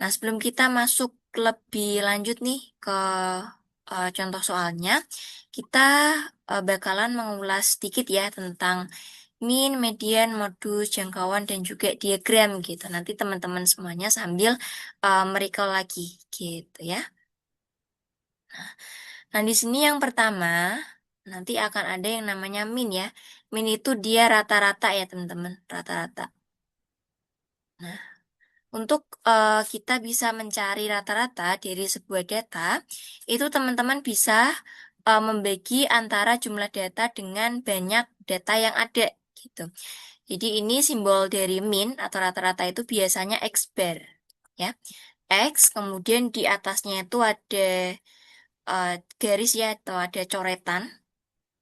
Nah, sebelum kita masuk lebih lanjut nih ke contoh soalnya, kita bakalan mengulas sedikit ya tentang min, median, modus, jangkauan, dan juga diagram gitu. Nanti teman-teman semuanya sambil merecall lagi gitu ya. Nah, di sini yang pertama, nanti akan ada yang namanya min ya. Min itu dia rata-rata ya teman-teman, rata-rata. Nah, untuk kita bisa mencari rata-rata dari sebuah data, itu teman-teman bisa membagi antara jumlah data dengan banyak data yang ada gitu. Jadi ini simbol dari min atau rata-rata itu biasanya X bar ya. X, kemudian di atasnya itu ada garis ya atau ada coretan.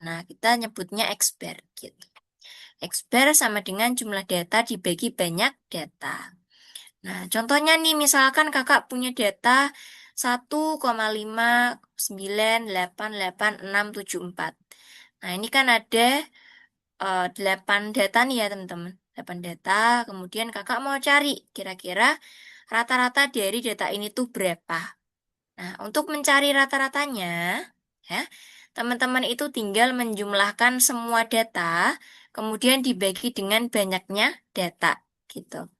Nah, kita nyebutnya X bar gitu. X bar sama dengan jumlah data dibagi banyak data. Nah, contohnya nih, misalkan kakak punya data 1,5988674. Nah, ini kan ada 8 data nih ya, teman-teman. 8 data, kemudian kakak mau cari kira-kira rata-rata dari data ini tuh berapa. Nah, untuk mencari rata-ratanya, ya, teman-teman itu tinggal menjumlahkan semua data, kemudian dibagi dengan banyaknya data, gitu.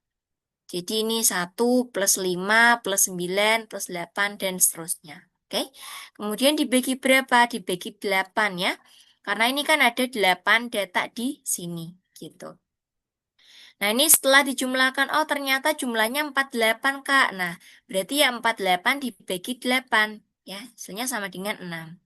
Jadi ini 1 plus 5 plus 9 plus 8 dan seterusnya. Oke. Kemudian dibagi berapa? Dibagi 8 ya. Karena ini kan ada 8 data di sini. Gitu. Nah ini setelah dijumlahkan, oh ternyata jumlahnya 48 Kak. Nah berarti ya 48 dibagi 8. Ya, hasilnya sama dengan 6.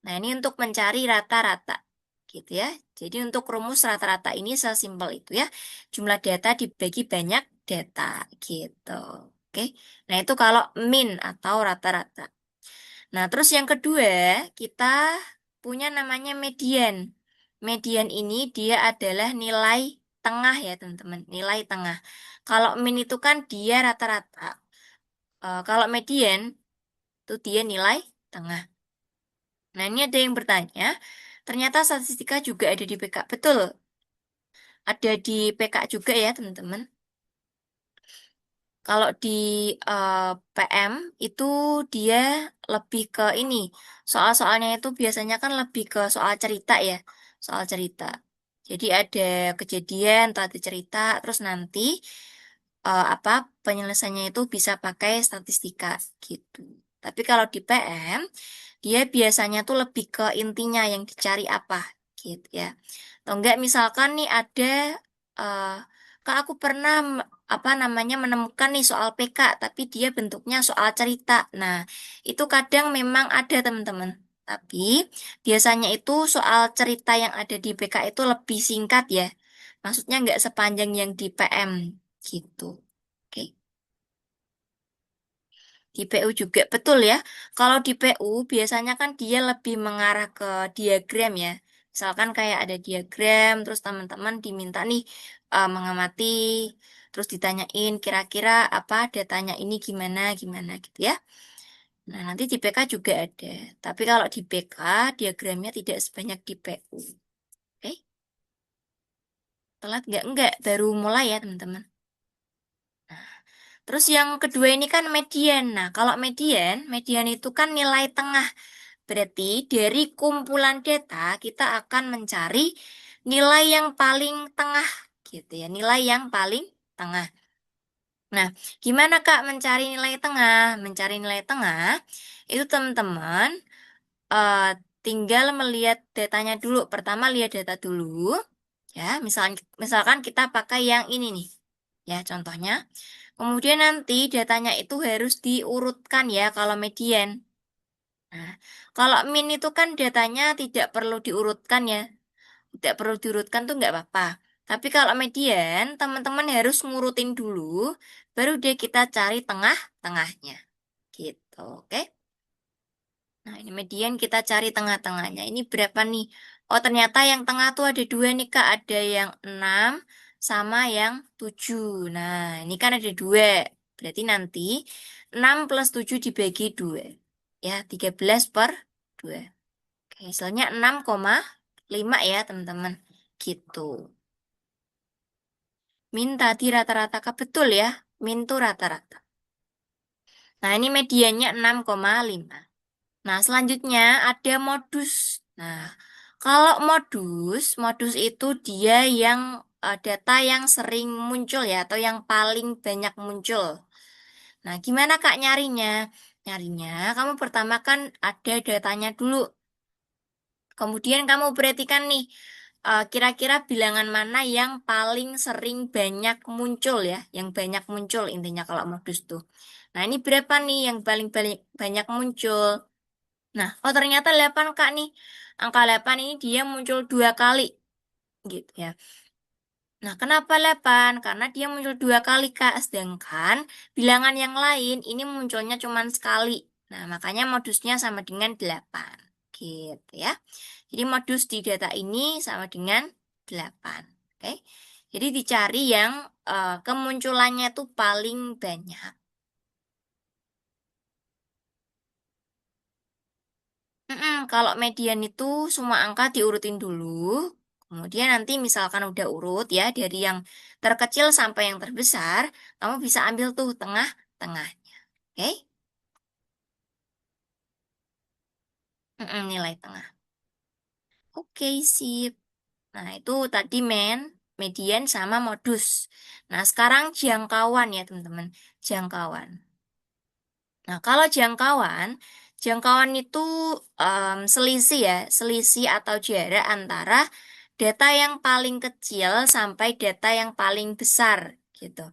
Nah ini untuk mencari rata-rata. Gitu ya. Jadi untuk rumus rata-rata ini sesimpel itu ya. Jumlah data dibagi banyak data gitu. Oke. Nah, itu kalau min atau rata-rata. Nah, terus yang kedua, kita punya namanya median. Median ini dia adalah nilai tengah ya, teman-teman. Nilai tengah. Kalau min itu kan dia rata-rata. Kalau median itu dia nilai tengah. Nah, ini ada yang bertanya, ternyata statistika juga ada di PK. Betul, ada di PK juga ya, teman-teman. Kalau di PM itu dia lebih ke ini. Soal-soalnya itu biasanya kan lebih ke soal cerita ya. Soal cerita. Jadi ada kejadian atau ada cerita, terus nanti apa penyelesaiannya itu bisa pakai statistika gitu. Tapi kalau di PM, dia biasanya tuh lebih ke intinya yang dicari apa gitu ya. Atau enggak misalkan nih ada eh, Kak aku pernah apa namanya menemukan nih soal PK tapi dia bentuknya soal cerita. Nah, itu kadang memang ada teman-teman. Tapi biasanya itu soal cerita yang ada di PK itu lebih singkat ya. Maksudnya nggak sepanjang yang di PM gitu. Oke. Di PU juga betul ya. Kalau di PU biasanya kan dia lebih mengarah ke diagram ya. Misalkan kayak ada diagram, terus teman-teman diminta nih mengamati, terus ditanyain kira-kira apa datanya ini gimana gimana gitu ya. Nah, nanti di PK juga ada. Tapi kalau di PK diagramnya tidak sebanyak di PU. Oke? Telat nggak? Enggak, baru mulai ya teman-teman. Terus yang kedua ini kan median. Nah, kalau median, median itu kan nilai tengah. Berarti dari kumpulan data kita akan mencari nilai yang paling tengah gitu ya, nilai yang paling tengah. Nah, gimana Kak mencari nilai tengah? Mencari nilai tengah itu teman-teman eh, tinggal melihat datanya dulu. Pertama lihat data dulu ya, misalkan kita pakai yang ini nih. Ya, contohnya. Kemudian nanti datanya itu harus diurutkan ya kalau median. Nah, kalau min itu kan datanya tidak perlu diurutkan ya. Tidak perlu diurutkan tuh nggak apa-apa. Tapi kalau median, teman-teman harus ngurutin dulu, baru deh kita cari tengah-tengahnya. Gitu, oke? Nah, ini median kita cari tengah-tengahnya. Ini berapa nih? Oh, ternyata yang tengah tuh ada dua nih, Kak. Ada yang 6 sama yang 7. Nah, ini kan ada dua. Berarti nanti 6 plus 7 dibagi 2. Ya, 13 per 2. Oke, hasilnya 6,5 ya, teman-teman. Gitu. Min tadi rata-rata, Kak. Betul ya? Min tuh rata-rata. Nah, ini mediannya 6,5. Nah, selanjutnya ada modus. Nah, kalau modus itu dia yang data yang sering muncul ya, atau yang paling banyak muncul. Nah, gimana Kak nyarinya? Nyarinya, kamu pertama kan ada datanya dulu. Kemudian kamu perhatikan nih, kira-kira bilangan mana yang paling sering banyak muncul ya, yang banyak muncul intinya kalau modus tuh. Nah, ini berapa nih yang paling banyak muncul? Nah, oh ternyata 8 Kak nih. Angka 8 ini dia muncul 2 kali gitu ya. Nah, kenapa 8? Karena dia muncul 2 kali Kak. Sedangkan bilangan yang lain ini munculnya cuma sekali. Nah, makanya modusnya sama dengan 8. Gitu ya. Jadi modus di data ini sama dengan 8. Oke. Jadi dicari yang kemunculannya itu paling banyak. Kalau median itu semua angka diurutin dulu. Kemudian nanti misalkan udah urut ya dari yang terkecil sampai yang terbesar, kamu bisa ambil tuh tengah-tengahnya. Oke? Nilai tengah. Oke, sip. Nah, itu tadi median sama modus. Nah, sekarang jangkauan ya, teman-teman. Jangkauan. Nah, kalau jangkauan itu selisih ya, selisih atau jarak antara data yang paling kecil sampai data yang paling besar gitu.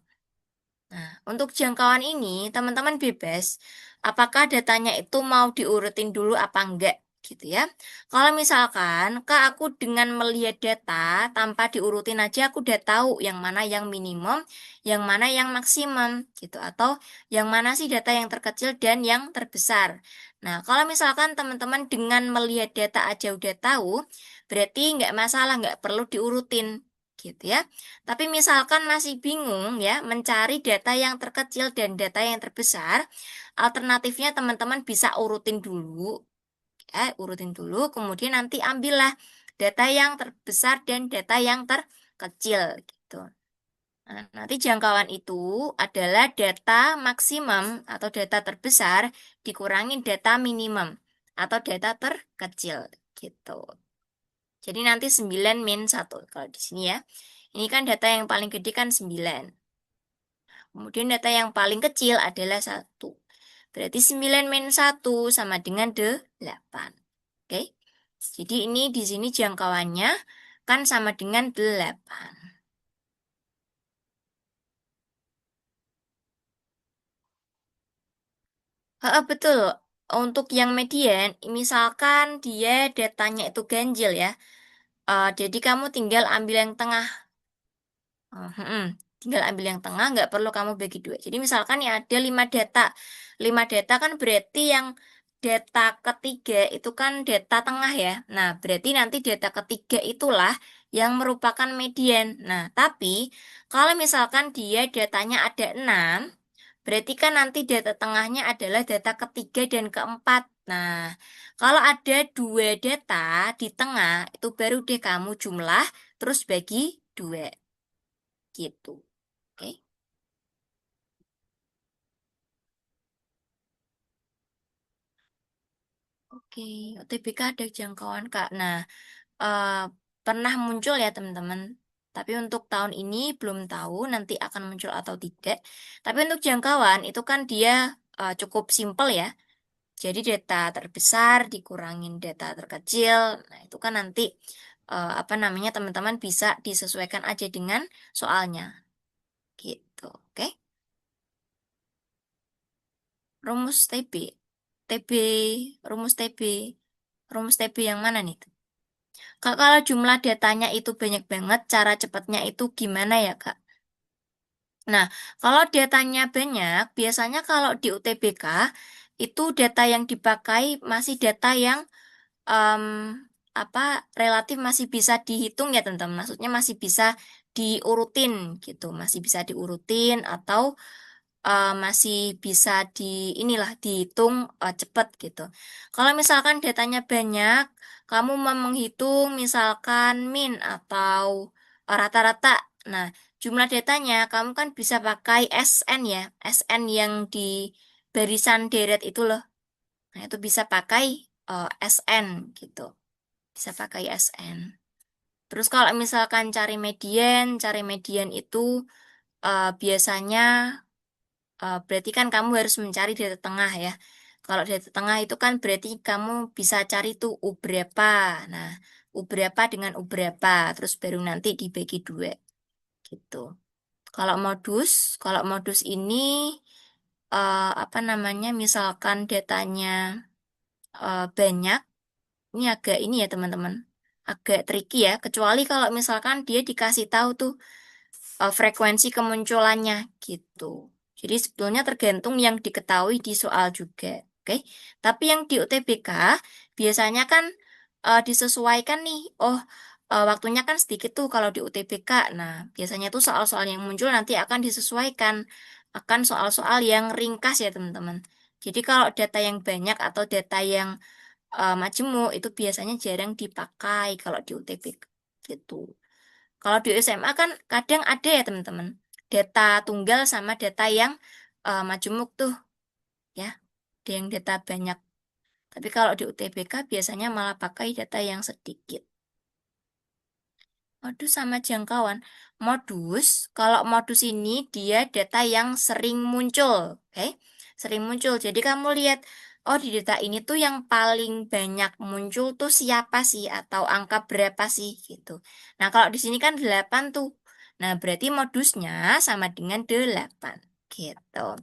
Nah, untuk jangkauan ini, teman-teman bebas, apakah datanya itu mau diurutin dulu apa enggak, gitu ya. Kalau misalkan, Kak, aku dengan melihat data, tanpa diurutin aja, aku udah tahu yang mana yang minimum, yang mana yang maksimum, gitu. Atau yang mana sih data yang terkecil dan yang terbesar. Nah, kalau misalkan teman-teman dengan melihat data aja udah tahu, berarti nggak masalah, nggak perlu diurutin, gitu ya. Tapi misalkan masih bingung ya mencari data yang terkecil dan data yang terbesar, alternatifnya teman-teman bisa urutin dulu, ya, urutin dulu, kemudian nanti ambillah data yang terbesar dan data yang terkecil gitu. Nah, nanti jangkauan itu adalah data maksimum atau data terbesar dikurangi data minimum atau data terkecil gitu. Jadi nanti 9 min 1 kalau di sini ya. Ini kan data yang paling gede kan 9. Kemudian data yang paling kecil adalah 1. Berarti 9 min 1 sama dengan 8. Oke. Jadi ini di sini jangkauannya kan sama dengan 8. Betul. Untuk yang median, misalkan dia datanya itu ganjil ya. Jadi kamu tinggal ambil yang tengah. Tinggal ambil yang tengah, nggak perlu kamu bagi dua. Jadi misalkan ya ada 5 data. 5 data kan berarti yang data ketiga itu kan data tengah ya. Nah, berarti nanti data ketiga itulah yang merupakan median. Nah, tapi kalau misalkan dia datanya ada 6, berarti kan nanti data tengahnya adalah data ketiga dan keempat. Nah, kalau ada 2 data di tengah, itu baru deh kamu jumlah, terus bagi 2 gitu. Oke. Oke, OTBK ada jangkauan Kak. Nah, eh, pernah muncul ya teman-teman. Tapi untuk tahun ini belum tahu nanti akan muncul atau tidak. Tapi untuk jangkauan itu kan dia cukup simpel ya. Jadi data terbesar dikurangin data terkecil. Nah, itu kan nanti apa namanya teman-teman bisa disesuaikan aja dengan soalnya. Gitu. Oke. Rumus TB. TB, rumus TB. Rumus TB yang mana nih? Kak, kalau jumlah datanya itu banyak banget, cara cepatnya itu gimana ya, Kak? Nah, kalau datanya banyak, biasanya kalau di UTBK, itu data yang dipakai masih data yang em, apa relatif masih bisa dihitung ya, teman-teman. Maksudnya masih bisa diurutin gitu, masih bisa diurutin atau masih bisa inilah dihitung cepat gitu. Kalau misalkan datanya banyak, kamu mau menghitung misalkan min atau rata-rata. Nah, jumlah datanya kamu kan bisa pakai SN ya, SN yang di barisan deret itu loh. Nah, itu bisa pakai SN gitu. Bisa pakai SN. Terus kalau misalkan cari median itu biasanya berarti kan kamu harus mencari data tengah ya. Kalau data tengah itu kan berarti kamu bisa cari tuh U berapa. Nah, U berapa dengan U berapa. Terus baru nanti dibagi dua gitu. Kalau modus, kalau modus ini apa namanya? Misalkan datanya banyak, ini agak ini ya teman-teman, agak tricky ya. Kecuali kalau misalkan dia dikasih tahu tuh frekuensi kemunculannya gitu. Jadi sebetulnya tergantung yang diketahui di soal juga. Oke. Tapi yang di UTBK biasanya kan disesuaikan nih. Oh, waktunya kan sedikit tuh kalau di UTBK. Nah, biasanya tuh soal-soal yang muncul nanti akan disesuaikan. Akan soal-soal yang ringkas ya, teman-teman. Jadi kalau data yang banyak atau data yang majemuk itu biasanya jarang dipakai kalau di UTBK gitu. Kalau di SMA kan kadang ada ya teman-teman, data tunggal sama data yang majemuk tuh ya, ada yang data banyak. Tapi kalau di UTBK biasanya malah pakai data yang sedikit. Modus sama jangkauan. Modus, kalau modus ini dia data yang sering muncul, oke? Sering muncul. Jadi kamu lihat, oh di data ini tuh yang paling banyak muncul tuh siapa sih atau angka berapa sih gitu. Nah, kalau di sini kan 8 tuh. Nah, berarti modusnya sama dengan 8 gitu.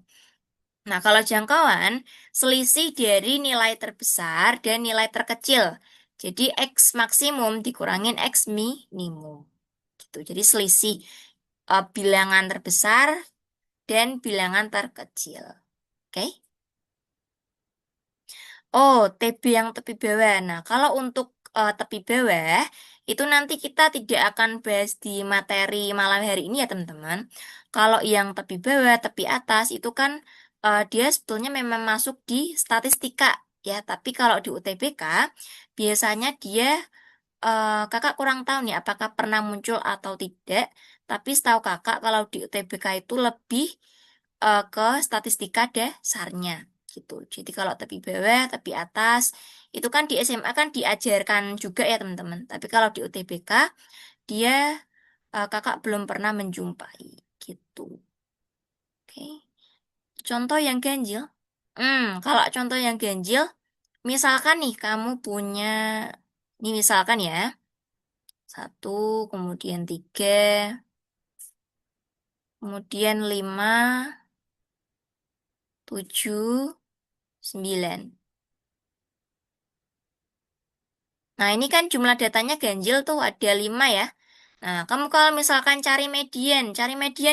Nah, kalau jangkauan, selisih dari nilai terbesar dan nilai terkecil. Jadi X maksimum dikurangin X minimum. Gitu. Jadi selisih bilangan terbesar dan bilangan terkecil. Oke? Oh, TB yang tepi bawah. Nah, kalau untuk tepi bawah, itu nanti kita tidak akan bahas di materi malam hari ini ya, teman-teman. Kalau yang tepi bawah, tepi atas, itu kan dia sebetulnya memang masuk di statistika, ya. Tapi kalau di UTBK, biasanya dia, kakak kurang tahu nih, apakah pernah muncul atau tidak. Tapi setahu kakak, kalau di UTBK itu lebih ke statistika dasarnya gitu. Jadi kalau tepi bawah, tepi atas, itu kan di SMA kan diajarkan juga ya teman-teman. Tapi kalau di UTBK dia kakak belum pernah menjumpai gitu. Oke. Contoh yang ganjil. Kalau contoh yang ganjil, misalkan nih kamu punya, ini misalkan ya, satu, kemudian tiga, kemudian lima, tujuh, sembilan. Nah, ini kan jumlah datanya ganjil tuh ada 5 ya. Nah, kamu kalau misalkan cari median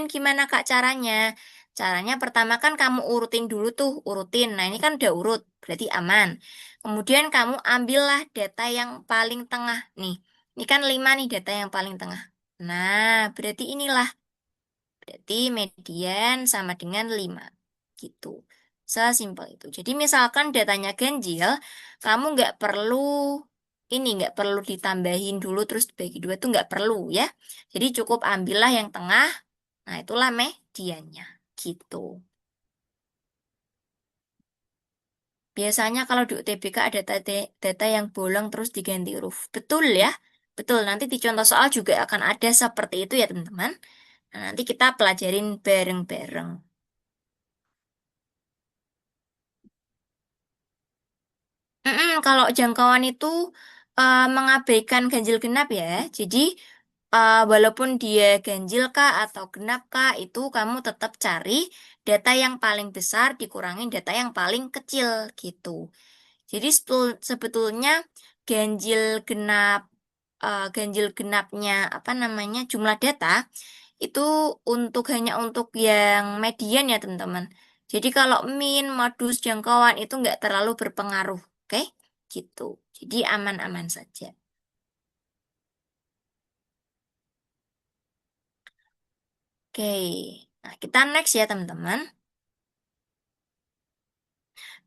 gimana Kak caranya? Caranya pertama kan kamu urutin dulu tuh, urutin. Nah, ini kan udah urut, berarti aman. Kemudian kamu ambillah data yang paling tengah. Nih, ini kan 5 nih data yang paling tengah. Nah, berarti inilah. Berarti median sama dengan 5. Gitu. Sesimpel itu. Jadi misalkan datanya ganjil, kamu nggak perlu ditambahin dulu terus dibagi dua tuh nggak perlu ya. Jadi cukup ambillah yang tengah. Nah, itulah mediannya. Gitu. Biasanya kalau di UTBK ada data yang bolong terus diganti huruf. Betul ya? Betul. Nanti di contoh soal juga akan ada seperti itu ya teman-teman. Nah, nanti kita pelajarin bareng-bareng. Kalau jangkauan itu mengabaikan ganjil genap ya. Jadi walaupun dia ganjil kah atau genap kah, itu kamu tetap cari data yang paling besar dikurangin data yang paling kecil gitu. Jadi sebetulnya ganjil genap ganjil genapnya apa namanya jumlah data itu hanya untuk yang median ya teman-teman. Jadi kalau min, modus, jangkauan itu nggak terlalu berpengaruh, oke? Gitu. Jadi aman-aman saja. Oke. Nah, kita next ya teman-teman.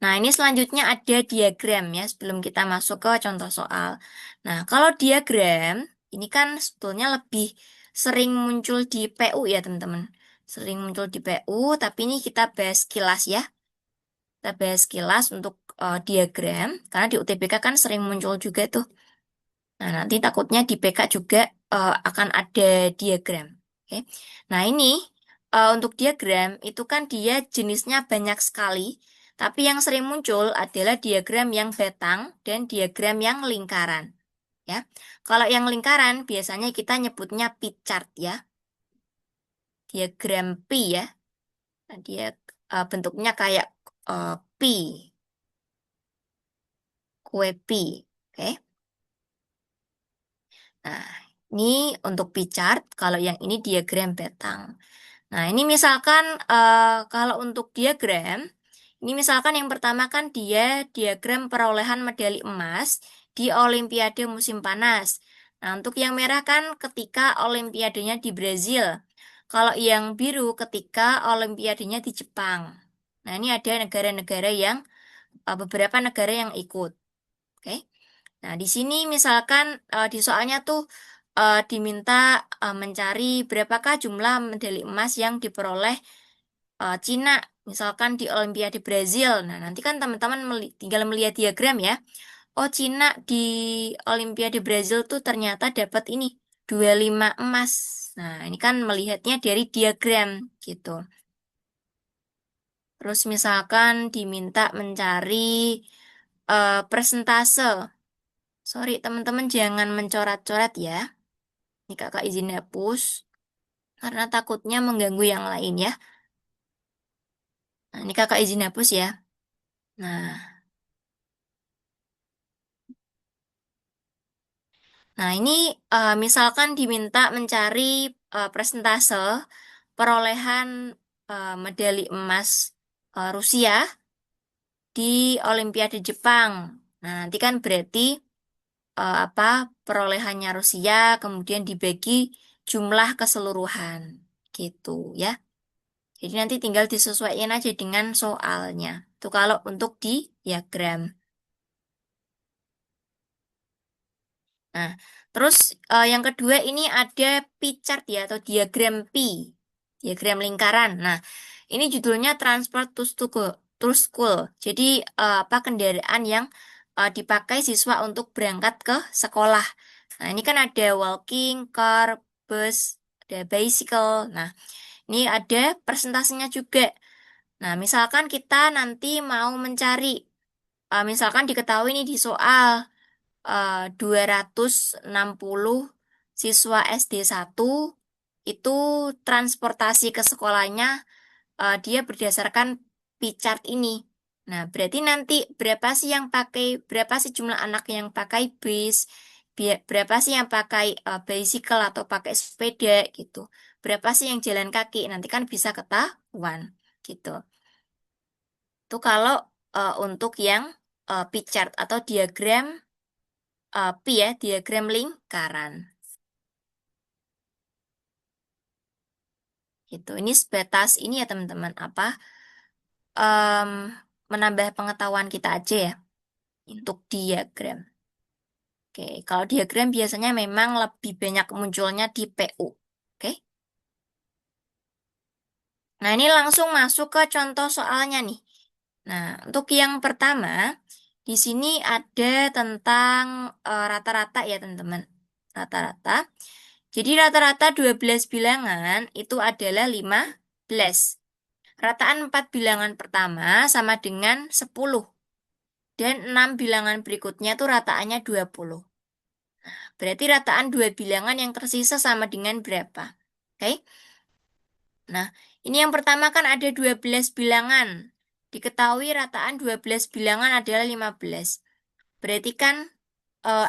Nah, ini selanjutnya ada diagram ya sebelum kita masuk ke contoh soal. Nah, kalau diagram ini kan sebetulnya lebih sering muncul di PU ya teman-teman. Sering muncul di PU, tapi ini kita bahas kilas ya. Kita bahas sekilas untuk diagram, karena di UTBK kan sering muncul juga tuh. Nah, nanti takutnya di PK juga akan ada diagram. Oke. Nah, ini untuk diagram itu kan dia jenisnya banyak sekali, tapi yang sering muncul adalah diagram yang batang dan diagram yang lingkaran. Ya, kalau yang lingkaran biasanya kita nyebutnya pie chart ya, diagram pi ya. Nah, dia bentuknya kayak pi, kue pi. Oke. Nah, ini untuk pie chart, kalau yang ini diagram batang. Nah, ini misalkan kalau untuk diagram, ini misalkan yang pertama kan dia diagram perolehan medali emas di Olimpiade musim panas. Nah, untuk yang merah kan ketika Olimpiadenya di Brazil. Kalau yang biru ketika Olimpiadenya di Jepang. Nah, ini ada negara-negara yang beberapa negara yang ikut. Oke. Nah, di sini misalkan di soalnya tuh diminta mencari berapakah jumlah medali emas yang diperoleh Cina, misalkan di Olimpiade Brazil. Nah, nanti kan teman-teman tinggal melihat diagram ya. Oh, Cina di Olimpiade Brazil tuh ternyata dapat ini 25 emas. Nah, ini kan melihatnya dari diagram gitu. Terus misalkan diminta mencari persentase. Sorry, teman-teman jangan mencoret-coret ya. Ini kakak izin hapus, karena takutnya mengganggu yang lain ya. Nah, ini kakak izin hapus ya. Nah, nah ini misalkan diminta mencari persentase perolehan medali emas Rusia di Olimpiade Jepang. Nah, nanti kan berarti apa perolehannya Rusia kemudian dibagi jumlah keseluruhan gitu ya. Jadi nanti tinggal disesuaikan aja dengan soalnya. Itu kalau untuk di diagram. Nah, terus yang kedua ini ada pie chart ya atau diagram pi, diagram lingkaran. Nah, ini judulnya Transport to School. Jadi apa kendaraan yang dipakai siswa untuk berangkat ke sekolah. Nah, ini kan ada walking, car, bus, ada bicycle. Nah, ini ada persentasenya juga. Nah, misalkan kita nanti mau mencari, misalkan diketahui ini di soal 260 siswa SD 1 itu transportasi ke sekolahnya dia berdasarkan P-chart ini. Nah, berarti nanti berapa sih jumlah anak yang pakai bis, berapa sih yang pakai bicycle atau pakai sepeda gitu. Berapa sih yang jalan kaki, nanti kan bisa ketahuan gitu. Itu kalau untuk yang P-chart atau diagram pi ya, diagram lingkaran. Gitu. Ini sebatas ini ya teman-teman, apa em, menambah pengetahuan kita aja ya untuk diagram. Oke, kalau diagram biasanya memang lebih banyak munculnya di PU. Oke. Nah, ini langsung masuk ke contoh soalnya nih. Nah, untuk yang pertama, di sini ada tentang rata-rata ya teman-teman. Rata-rata. Jadi rata-rata 12 bilangan itu adalah 15. Rataan 4 bilangan pertama sama dengan 10. Dan 6 bilangan berikutnya tuh rataannya 20. Berarti rataan 2 bilangan yang tersisa sama dengan berapa? Oke. Nah, ini yang pertama kan ada 12 bilangan. Diketahui rataan 12 bilangan adalah 15. Berarti kan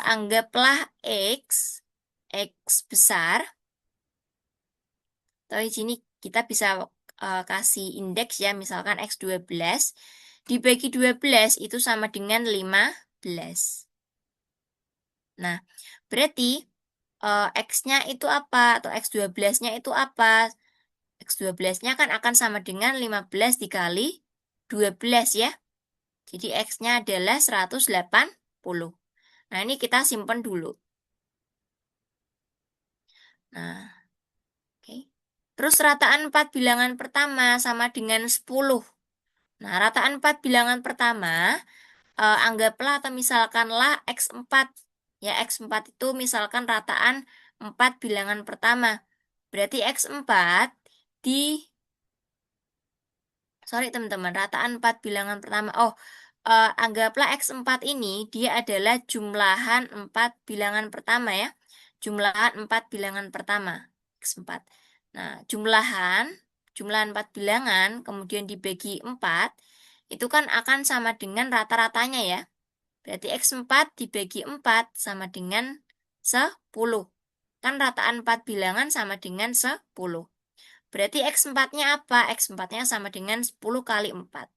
anggaplah X, X besar. Atau di sini kita bisa kasih indeks ya, misalkan X12 dibagi 12 itu sama dengan 15. Nah, berarti X-nya itu apa? Atau X12-nya itu apa? X12-nya kan akan sama dengan 15 dikali 12 ya. Jadi X-nya adalah 180. Nah, ini kita simpan dulu. Nah, oke. Terus rataan 4 bilangan pertama sama dengan 10. Nah, rataan 4 bilangan pertama, anggaplah atau misalkanlah X4. Ya, X4 itu misalkan rataan 4 bilangan pertama. Berarti X4 di, sorry teman-teman, rataan 4 bilangan pertama. Oh, anggaplah X4 ini dia adalah jumlahan 4 bilangan pertama ya. Jumlahan 4 bilangan pertama, X4. Nah, jumlahan 4 bilangan, kemudian dibagi 4, itu kan akan sama dengan rata-ratanya ya. Berarti X4 dibagi 4 sama dengan 10. Kan rataan 4 bilangan sama dengan 10. Berarti X4-nya apa? X4-nya sama dengan 10 kali 4.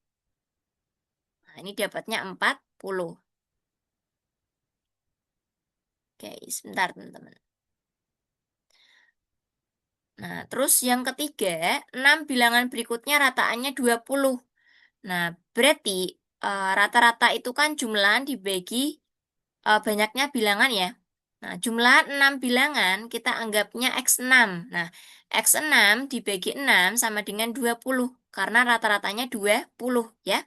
Nah, ini dapatnya 40. Oke, sebentar teman-teman. Nah, terus yang ketiga, 6 bilangan berikutnya rataannya 20. Nah, berarti rata-rata itu kan jumlahan dibagi banyaknya bilangan ya. Nah, jumlah 6 bilangan kita anggapnya X6. Nah, X6 dibagi 6 sama dengan 20 karena rata-ratanya 20 ya.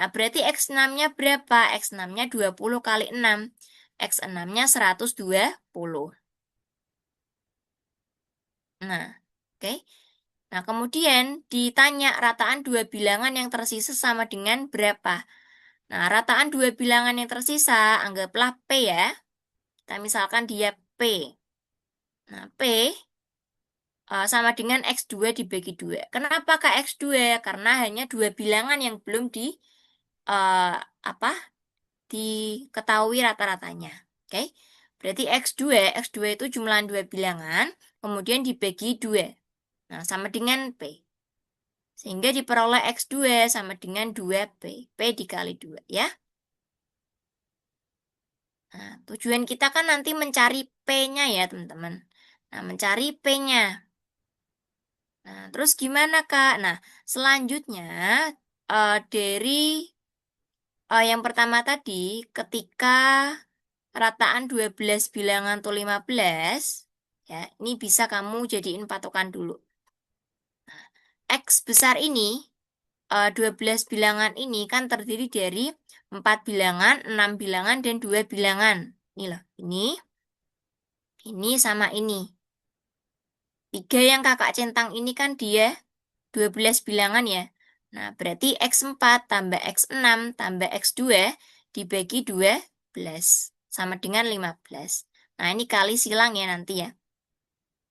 Nah, berarti X6-nya berapa? X6-nya 20 kali 6. X6-nya 120. Nah, oke. Nah, kemudian ditanya rataan dua bilangan yang tersisa sama dengan berapa? Nah, rataan dua bilangan yang tersisa anggaplah P ya. Kita misalkan dia P. Nah, P sama dengan X2 dibagi 2. Kenapa ke X2? Karena hanya dua bilangan yang belum eh, apa? Diketahui rata-ratanya. Oke. Berarti X2 itu jumlah dua bilangan, kemudian dibagi 2. Nah, sama dengan P. Sehingga diperoleh X2 sama dengan 2P. P dikali 2 ya. Nah, tujuan kita kan nanti mencari P-nya ya, teman-teman. Nah, mencari P-nya. Nah, terus gimana, Kak? Nah, selanjutnya dari yang pertama tadi, ketika rataan 12 bilangan atau 15, ya, ini bisa kamu jadiin patokan dulu. Nah, X besar ini, 12 bilangan ini kan terdiri dari 4 bilangan, 6 bilangan, dan 2 bilangan. Ini loh, ini sama ini. 3 yang kakak centang ini kan dia 12 bilangan ya. Nah, berarti X4 tambah X6 tambah X2 dibagi 12 sama dengan 15. Nah, ini kali silang ya nanti ya.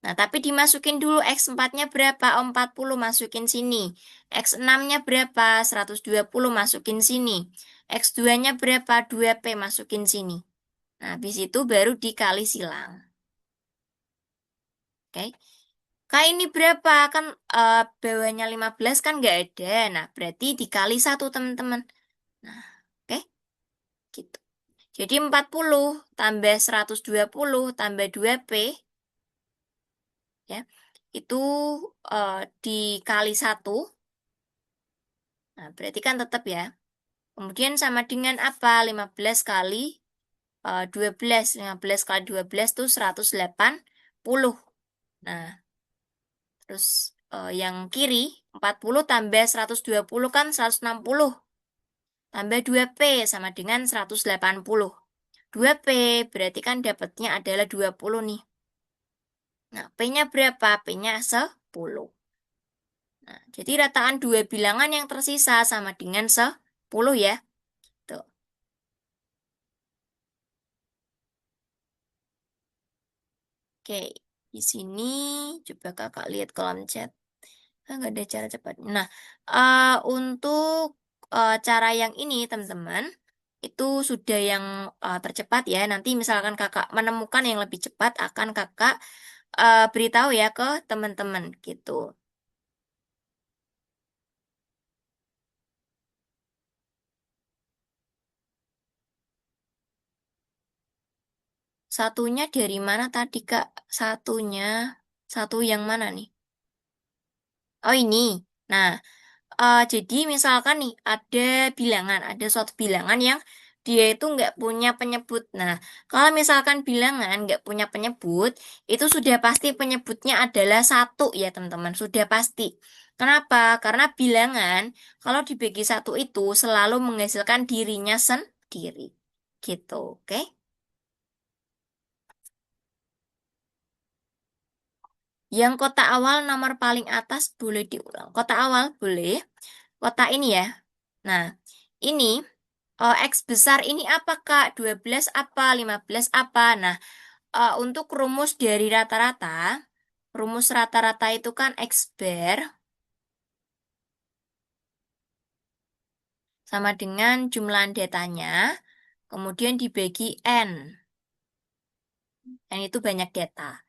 Nah, tapi dimasukin dulu X4-nya berapa? Oh, 40 masukin sini. X6-nya berapa? 120 masukin sini. X2-nya berapa? 2P masukin sini. Nah, habis itu baru dikali silang. Oke. Kak ini berapa? Kan bawahnya 15 kan nggak ada. Nah, berarti dikali 1 teman-teman. Nah, oke. Gitu. Jadi 40 tambah 120 tambah 2P ya. Itu dikali 1. Nah, berarti kan tetap ya. Kemudian sama dengan apa? 15 kali 12. 15 kali 12 itu 180. Nah, terus yang kiri 40 tambah 120 kan 160. Tambah 2P sama dengan 180. 2P berarti kan dapatnya adalah 20 nih. Nah, P-nya berapa? P-nya 10. Nah, jadi rataan dua bilangan yang tersisa sama dengan 10 ya. Tuh. Oke, di sini coba kakak lihat kolom chat. Nggak ada cara cepatnya. Nah, untuk cara yang ini teman-teman, itu sudah yang tercepat ya. Nanti misalkan kakak menemukan yang lebih cepat, akan kakak beritahu ya ke teman-teman gitu. Satunya dari mana tadi Kak? Satunya, satu yang mana nih? Oh ini. Nah, jadi misalkan nih ada suatu bilangan yang dia itu nggak punya penyebut. Nah, kalau misalkan bilangan nggak punya penyebut, itu sudah pasti penyebutnya adalah satu ya teman-teman, sudah pasti. Kenapa? Karena bilangan kalau dibagi satu itu selalu menghasilkan dirinya sendiri. Gitu, oke? Yang kota awal nomor paling atas boleh diulang. Kota awal boleh. Kota ini ya. Nah, ini X besar ini apa Kak? 12 apa? 15 apa? Nah, untuk rumus rata-rata itu kan X bar sama dengan jumlah datanya, kemudian dibagi N. N itu banyak data.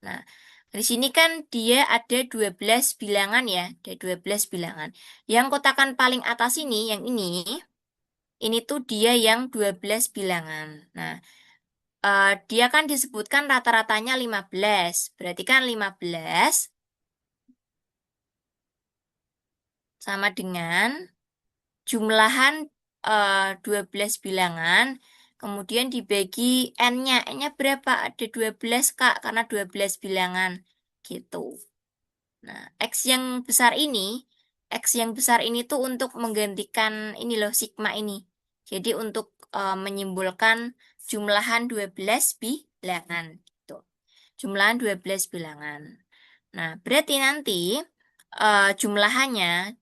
Nah, di sini kan dia ada 12 bilangan ya, ada 12 bilangan. Yang kotakan paling atas ini, yang ini tuh dia yang 12 bilangan. Nah, dia kan disebutkan rata-ratanya 15. Berarti kan 15 sama dengan jumlahan 12 bilangan, kemudian dibagi N-nya. N-nya berapa? Ada 12 Kak, karena 12 bilangan. Gitu. Nah, X yang besar ini tuh untuk menggantikan ini loh, sigma ini. Jadi untuk menyimbolkan jumlahan 12 bilangan. Gitu. Jumlahan 12 bilangan. Nah, berarti nanti jumlahannya,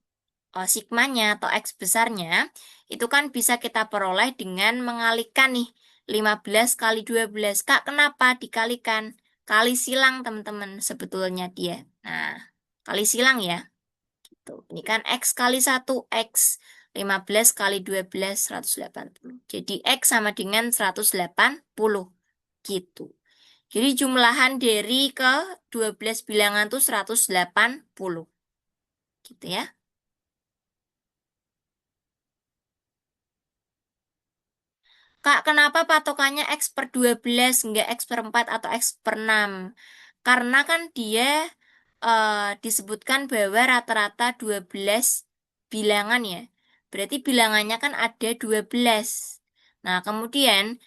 sigmanya atau X besarnya, itu kan bisa kita peroleh dengan mengalikan nih, 15 kali 12. Kak, kenapa dikalikan? Kali silang teman-teman sebetulnya dia. Nah, kali silang ya. Gitu. Ini kan X kali 1, X. 15 kali 12, 180. Jadi X sama dengan 180. Gitu. Jadi jumlahan dari ke 12 bilangan tuh 180. Gitu ya. Kak, kenapa patokannya X per 12, nggak X per 4 atau X per 6? Karena kan dia disebutkan bahwa rata-rata 12 bilangan ya. Berarti bilangannya kan ada 12. Nah, kemudian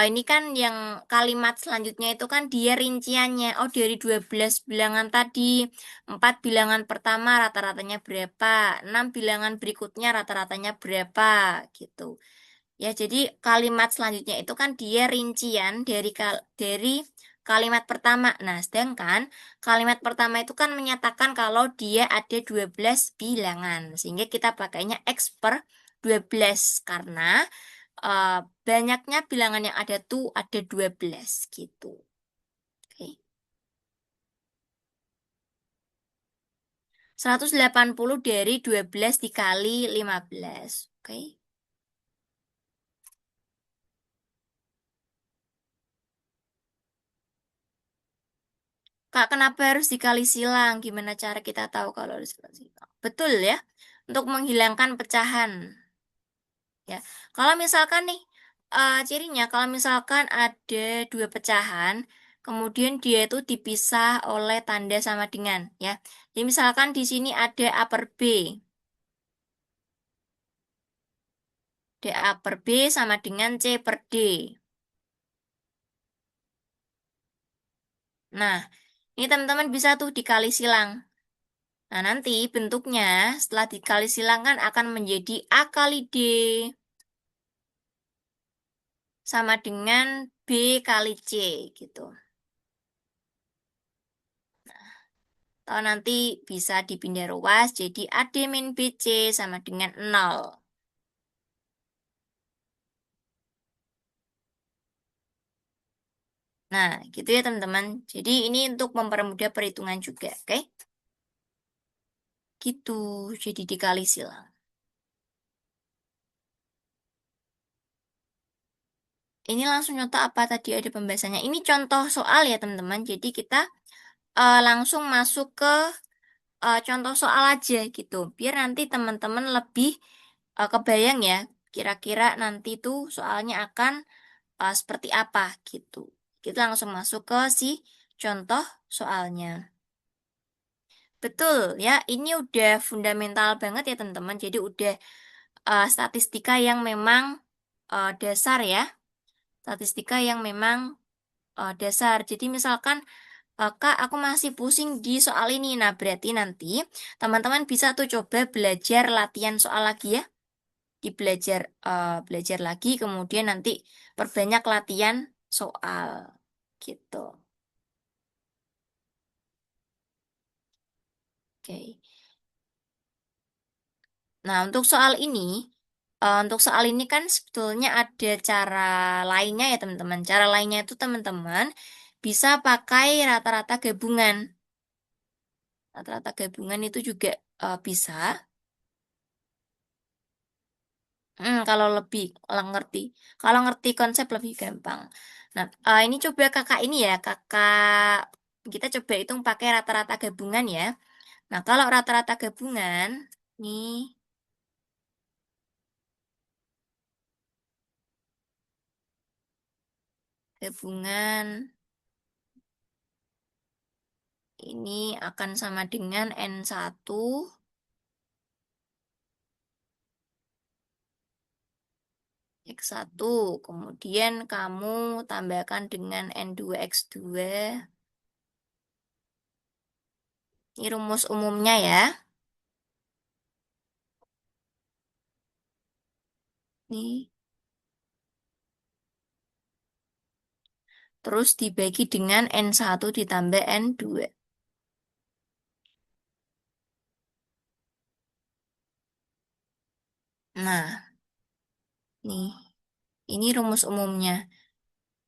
ini kan yang kalimat selanjutnya itu kan dia rinciannya. Oh, dari 12 bilangan tadi, 4 bilangan pertama rata-ratanya berapa, 6 bilangan berikutnya rata-ratanya berapa, gitu. Ya, jadi kalimat selanjutnya itu kan dia rincian dari kalimat pertama. Nah, sedangkan kalimat pertama itu kan menyatakan kalau dia ada 12 bilangan. Sehingga kita pakainya X per 12 karena eh, banyaknya bilangan yang ada tuh ada 12 gitu. Oke. 180 dari 12 dikali 15. Oke. Kak, kenapa harus dikali silang? Gimana cara kita tahu kalau harus dikali silang? Betul ya, untuk menghilangkan pecahan. Ya, kalau misalkan nih, cirinya kalau misalkan ada dua pecahan, kemudian dia itu dipisah oleh tanda sama dengan, ya. Jadi misalkan di sini ada A per B, DA per B sama dengan C per D. Nah, ini teman-teman bisa tuh dikali silang. Nah, nanti bentuknya setelah dikali silang kan akan menjadi A kali D sama dengan B kali C gitu. Atau nanti bisa dipindah ruas jadi AD min BC sama dengan 0. Nah, gitu ya teman-teman. Jadi ini untuk mempermudah perhitungan juga, oke? Gitu, jadi dikali silang. Ini langsung nyontoh apa tadi ada pembahasannya. Ini contoh soal ya teman-teman. Jadi kita langsung masuk ke contoh soal aja gitu. Biar nanti teman-teman lebih kebayang ya. Kira-kira nanti tuh soalnya akan seperti apa gitu. Kita langsung masuk ke si contoh soalnya. Betul ya, ini udah fundamental banget ya teman-teman. Jadi udah statistika yang memang dasar ya. Statistika yang memang dasar. Jadi misalkan Kak, aku masih pusing di soal ini. Nah, berarti nanti teman-teman bisa tuh coba belajar latihan soal lagi ya. Belajar lagi, kemudian nanti perbanyak latihan soal gitu. Oke. Nah, untuk soal ini kan sebetulnya ada cara lainnya ya teman-teman. Cara lainnya itu teman-teman bisa pakai rata-rata gabungan. Rata-rata gabungan itu juga bisa. Kalau lebih ngerti, kalau ngerti konsep lebih gampang. Nah, ini coba kakak ini ya, kita coba hitung pakai rata-rata gabungan ya. Nah, kalau rata-rata gabungan, nih gabungan ini akan sama dengan N1 X1. Kemudian kamu tambahkan dengan N2 X2. Ini rumus umumnya ya. Nih, terus dibagi dengan N1 ditambah N2. Nah, nih, ini rumus umumnya.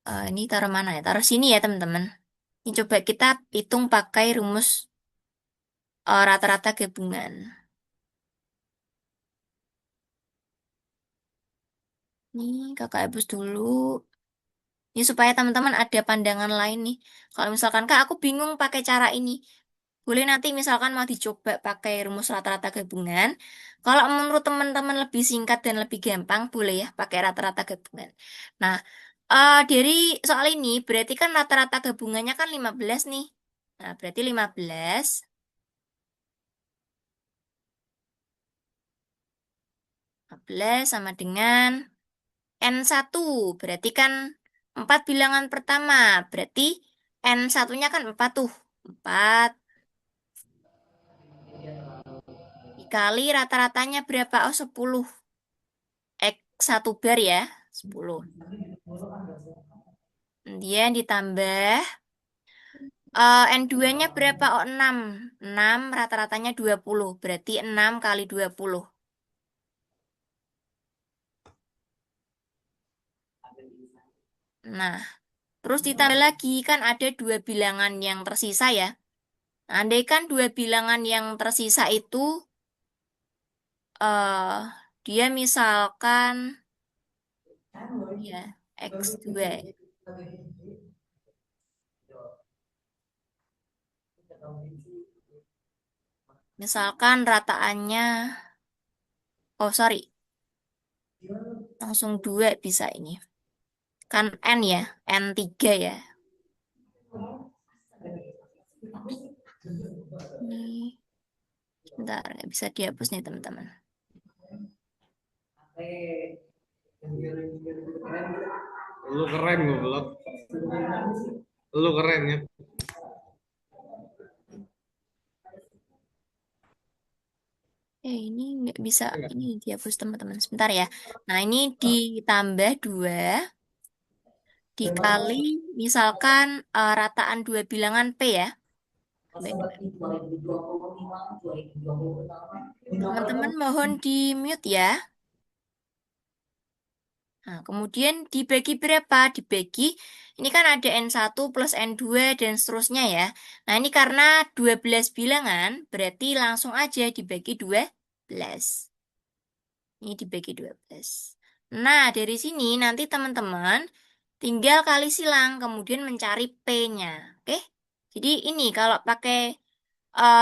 Ini taruh mana ya? Taruh sini ya, teman-teman. Ini coba kita hitung pakai rumus rata-rata gabungan. Nih, kakak hapus dulu. Ini supaya teman-teman ada pandangan lain nih. Kalau misalkan, Kak, aku bingung pakai cara ini. Boleh nanti misalkan mau dicoba pakai rumus rata-rata gabungan. Kalau menurut teman-teman lebih singkat dan lebih gampang, boleh ya pakai rata-rata gabungan. Nah, dari soal ini berarti kan rata-rata gabungannya kan 15 nih. Nah, berarti 15 sama dengan N1. Berarti kan 4 bilangan pertama. Berarti N1-nya kan 4 tuh. 4 dikali rata-ratanya berapa? Oh, 10. X1 bar ya. 10. Kemudian ditambah N2-nya berapa? Oh, 6. 6 rata-ratanya 20. Berarti 6 kali 20. Nah, terus ditambah lagi kan ada dua bilangan yang tersisa ya. Nah, andaikan dua bilangan yang tersisa itu eh dia misalkan ya X2. Misalkan rataannya, oh sorry, langsung 2 bisa ini. Kan N ya, N3 ya. Ini, bentar, nggak bisa dihapus nih teman-teman. Lu keren goblok. Lu keren ya. Ini nggak bisa, ini dihapus teman-teman. Sebentar ya. Nah, ini ditambah 2 dikali misalkan rataan dua bilangan P ya. Teman-teman mohon di mute ya. Nah, kemudian dibagi berapa? Dibagi, ini kan ada N1 plus N2 dan seterusnya ya. Nah, ini karena 12 bilangan, berarti langsung aja dibagi 12. Ini dibagi 12. Nah, dari sini nanti teman-teman tinggal kali silang, kemudian mencari P-nya. Oke? Jadi ini kalau pakai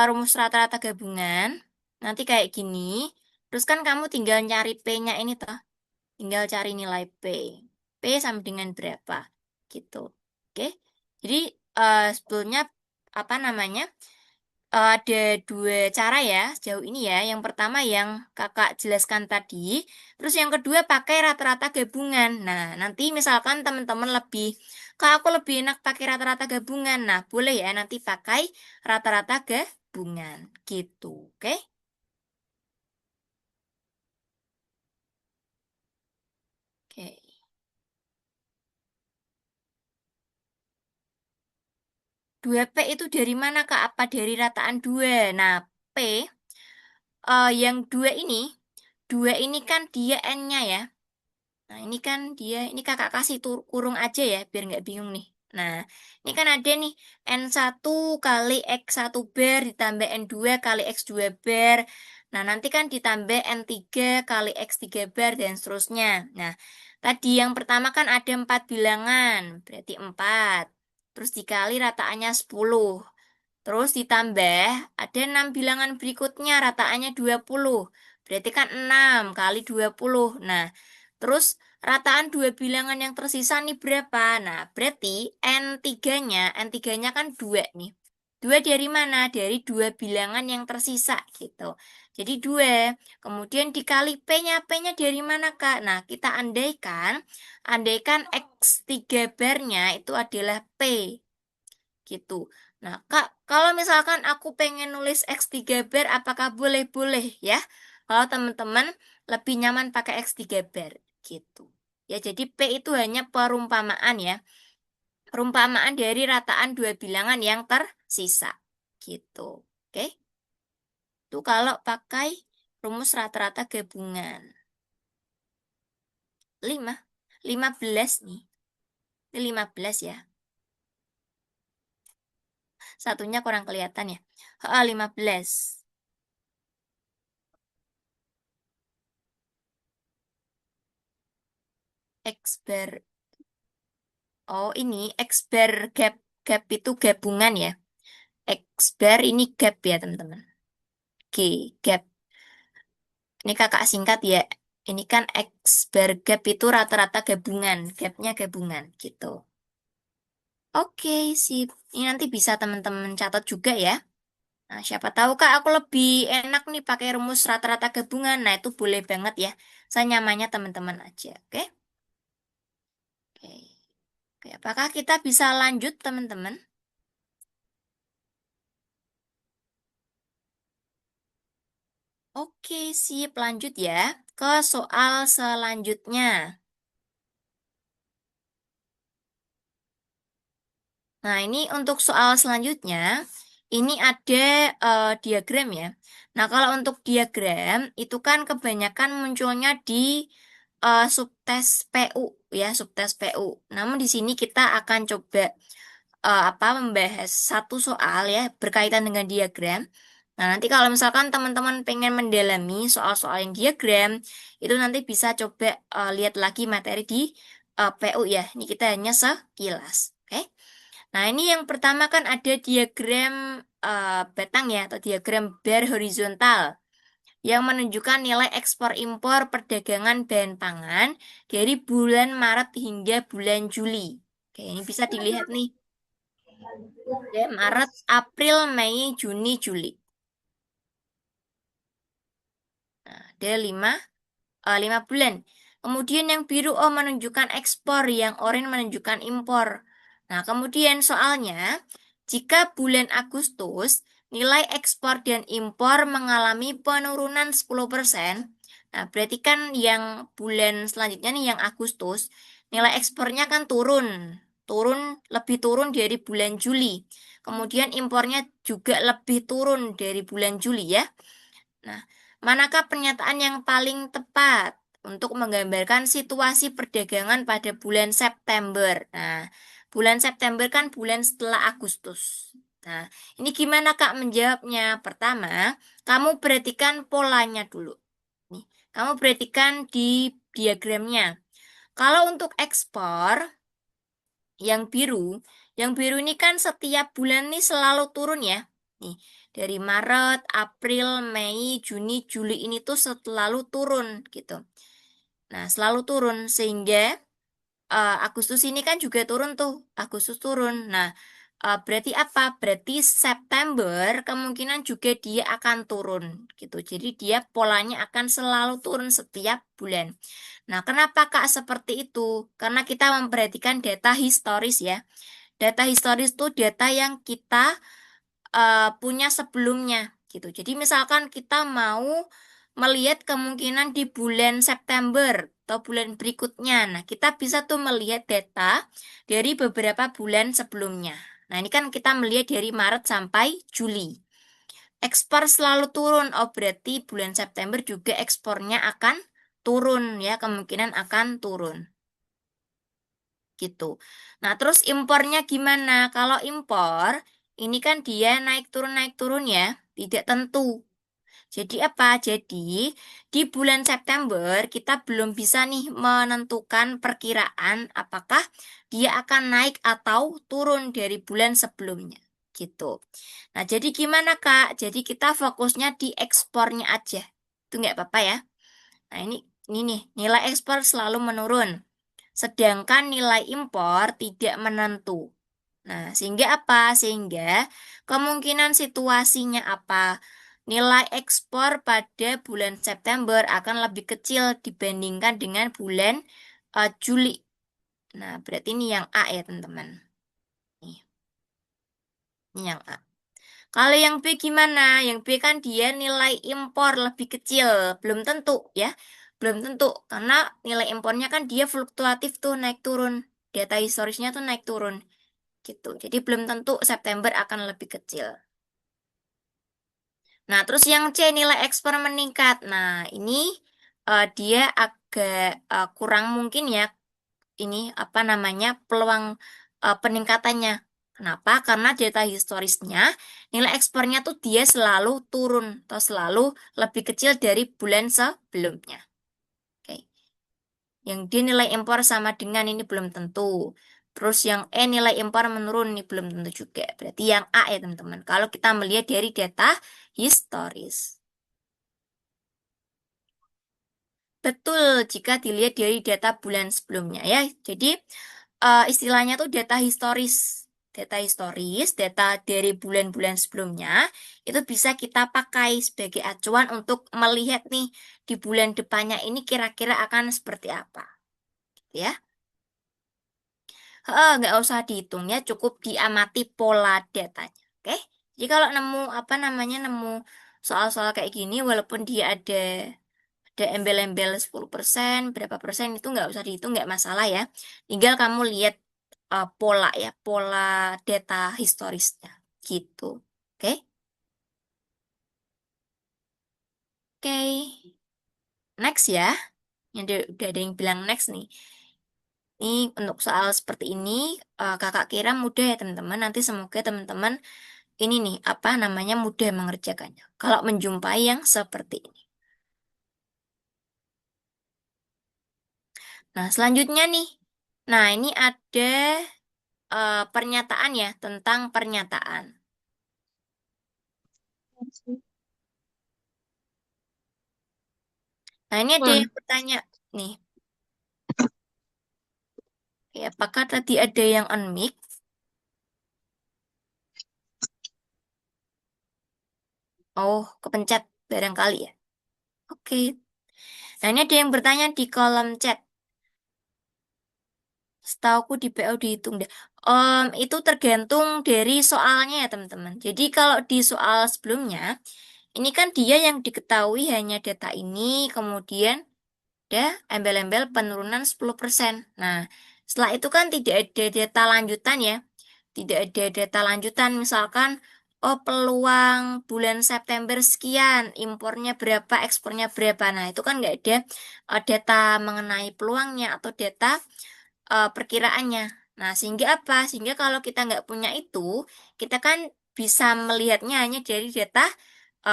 rumus rata-rata gabungan, nanti kayak gini. Terus kan kamu tinggal nyari P-nya ini toh. Tinggal cari nilai P. P sama dengan berapa? Gitu. Oke? Jadi sebetulnya apa namanya? Ada dua cara ya sejauh ini ya. Yang pertama yang kakak jelaskan tadi, terus yang kedua pakai rata-rata gabungan. Nah, nanti misalkan teman-teman lebih, kak aku lebih enak pakai rata-rata gabungan. Nah, boleh ya nanti pakai rata-rata gabungan gitu, oke? Oke. 2P itu dari mana kak? Apa dari rataan dua? Nah, P yang dua ini kan dia N-nya ya. Nah, ini kan dia, ini kakak kasih kurung aja ya, biar nggak bingung nih. Nah, ini kan ada nih, N1 kali X1 bar ditambah N2 kali X2 bar. Nah, nanti kan ditambah N3 kali X3 bar dan seterusnya. Nah, tadi yang pertama kan ada 4 bilangan, berarti 4. Terus dikali rataannya 10. Terus ditambah ada 6 bilangan berikutnya rataannya 20. Berarti kan 6 kali 20. Nah, terus rataan dua bilangan yang tersisa nih berapa? Nah, berarti N3-nya kan 2 nih. 2 dari mana? Dari dua bilangan yang tersisa gitu. Jadi 2. Kemudian dikali P-nya. P-nya dari mana, Kak? Nah, kita andaikan X3 barnya itu adalah P gitu. Nah, Kak, kalau misalkan aku pengen nulis X3 bar, apakah boleh? Boleh ya. Kalau teman-teman lebih nyaman pakai X3 bar gitu. Ya, jadi P itu hanya perumpamaan ya. Perumpamaan dari rataan dua bilangan yang tersisa gitu. Oke? Itu kalau pakai rumus rata-rata gabungan. 5. 15 nih. Ini 15 ya. Satunya kurang kelihatan ya. 15. X bar. Oh, ini X bar gap. Gap itu gabungan ya. X bar ini gap ya, teman-teman. G, gap. Ini kakak singkat ya. Ini kan X bar gap itu rata-rata gabungan. Gapnya gabungan gitu. Oke, sip. Ini nanti bisa teman-teman catat juga ya. Nah, siapa tahu Kak, aku lebih enak nih pakai rumus rata-rata gabungan. Nah, itu boleh banget ya. Saya nyamannya teman-teman aja. Oke? Oke. Oke, apakah kita bisa lanjut, teman-teman? Oke, sip. Lanjut ya ke soal selanjutnya. Nah, ini untuk soal selanjutnya, ini ada diagram ya. Nah, kalau untuk diagram, itu kan kebanyakan munculnya di subtes PU ya, subtes PU. Namun di sini kita akan coba membahas satu soal ya berkaitan dengan diagram. Nah, nanti kalau misalkan teman-teman pengen mendalami soal-soal yang diagram, itu nanti bisa coba lihat lagi materi di PU ya. Ini kita hanya sekilas. Oke. Nah, ini yang pertama kan ada diagram batang ya, atau diagram bar horizontal yang menunjukkan nilai ekspor impor perdagangan bahan pangan dari bulan Maret hingga bulan Juli. Oke, ini bisa dilihat nih. Ya, Maret, April, Mei, Juni, Juli. Nah, ada 5 bulan. Kemudian yang biru menunjukkan ekspor, yang oranye menunjukkan impor. Nah, kemudian soalnya, jika bulan Agustus nilai ekspor dan impor mengalami penurunan 10%, nah berarti kan yang bulan selanjutnya nih yang Agustus, nilai ekspornya kan turun, turun lebih turun dari bulan Juli. Kemudian impornya juga lebih turun dari bulan Juli ya. Nah, manakah pernyataan yang paling tepat untuk menggambarkan situasi perdagangan pada bulan September? Nah, bulan September kan bulan setelah Agustus. Nah, ini gimana Kak menjawabnya? Pertama, kamu perhatikan polanya dulu. Nih, kamu perhatikan di diagramnya. Kalau untuk ekspor, yang biru ini kan setiap bulan nih selalu turun ya. Nih, dari Maret, April, Mei, Juni, Juli ini tuh selalu turun gitu. Nah, selalu turun sehingga Agustus ini kan juga turun tuh. Agustus turun. Nah, Berarti apa? Berarti September kemungkinan juga dia akan turun gitu. Jadi dia polanya akan selalu turun setiap bulan. Nah, kenapa Kak seperti itu? Karena kita memperhatikan data historis ya. Data historis itu data yang kita punya sebelumnya gitu. Jadi misalkan kita mau melihat kemungkinan di bulan September atau bulan berikutnya. Nah, kita bisa tuh melihat data dari beberapa bulan sebelumnya. Nah, ini kan kita melihat dari Maret sampai Juli. Ekspor selalu turun. Oh, berarti bulan September juga ekspornya akan turun ya, kemungkinan akan turun gitu. Nah, terus impornya gimana? Kalau impor, ini kan dia naik turun ya, tidak tentu. Jadi apa? Jadi di bulan September kita belum bisa nih menentukan perkiraan apakah dia akan naik atau turun dari bulan sebelumnya. Gitu. Nah, jadi gimana Kak? Jadi kita fokusnya di ekspornya aja. Itu nggak apa-apa ya. Nah, ini nih, nilai ekspor selalu menurun. Sedangkan nilai impor tidak menentu. Nah, sehingga apa? Sehingga kemungkinan situasinya apa? Nilai ekspor pada bulan September akan lebih kecil dibandingkan dengan bulan Juli. Nah, berarti ini yang A ya, teman-teman. Nih, ini yang A. Kalau yang B gimana? Yang B kan dia nilai impor lebih kecil. Belum tentu ya. Belum tentu. Karena nilai impornya kan dia fluktuatif tuh naik turun. Data historisnya tuh naik turun. Gitu. Jadi belum tentu September akan lebih kecil. Nah, terus yang C nilai ekspor meningkat. Nah, ini dia agak kurang mungkin ya ini apa namanya peluang peningkatannya. Kenapa? Karena data historisnya nilai ekspornya tuh dia selalu turun atau selalu lebih kecil dari bulan sebelumnya. Oke. Yang D nilai impor sama dengan ini belum tentu. Terus yang E nilai impor menurun ini belum tentu juga. Berarti yang A ya teman-teman. Kalau kita melihat dari data historis. Betul, jika dilihat dari data bulan sebelumnya ya. Jadi istilahnya tuh data historis. Data historis, data dari bulan-bulan sebelumnya itu bisa kita pakai sebagai acuan untuk melihat nih di bulan depannya ini kira-kira akan seperti apa, ya. Nggak usah dihitung ya, cukup diamati pola datanya. Oke? Jadi kalau nemu apa namanya nemu soal-soal kayak gini, walaupun dia ada embel-embel 10%, berapa persen itu nggak usah dihitung, nggak masalah ya. Tinggal kamu lihat pola ya, pola data historisnya gitu. Oke? Oke. Next ya. Udah ada yang bilang next nih. Ini untuk soal seperti ini, kakak kira mudah ya teman-teman. Nanti semoga teman-teman ini nih, apa namanya, mudah mengerjakannya. Kalau menjumpai yang seperti ini. Nah, selanjutnya nih. Nah, ini ada pernyataan ya, tentang pernyataan. Nah, ini ada Hmm. yang bertanya nih. Ya, apakah tadi ada yang unmik? Oh, kepencet barangkali ya. Oke. Nah, ini ada yang bertanya di kolom chat. Setauku di PO dihitung deh. Itu tergantung dari soalnya ya, teman-teman. Jadi kalau di soal sebelumnya, ini kan dia yang diketahui hanya data ini, kemudian ada embel-embel penurunan 10%. Nah, setelah itu kan tidak ada data lanjutan ya. Tidak ada data lanjutan, misalkan, oh peluang bulan September sekian, impornya berapa, ekspornya berapa. Nah, itu kan nggak ada data mengenai peluangnya atau data perkiraannya. Nah, sehingga apa? Sehingga kalau kita nggak punya itu, kita kan bisa melihatnya hanya dari data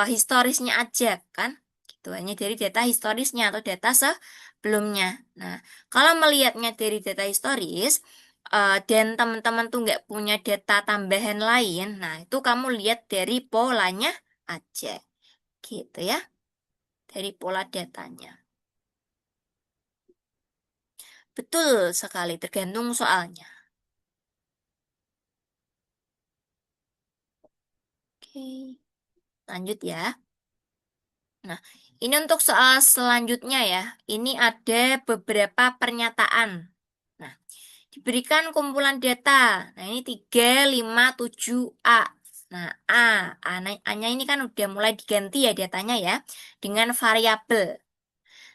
historisnya aja kan? Gitu, hanya dari data historisnya atau data sebelumnya. Nah, kalau melihatnya dari data historis, dan teman-teman tuh nggak punya data tambahan lain, nah itu kamu lihat dari polanya aja. Gitu ya, dari pola datanya. Betul sekali, tergantung soalnya. Oke, lanjut ya. Nah, ini untuk soal selanjutnya ya. Ini ada beberapa pernyataan. Nah, diberikan kumpulan data. Nah, ini 3, 5, 7, A. Nah, A-nya ini kan udah mulai diganti ya datanya ya, dengan variabel.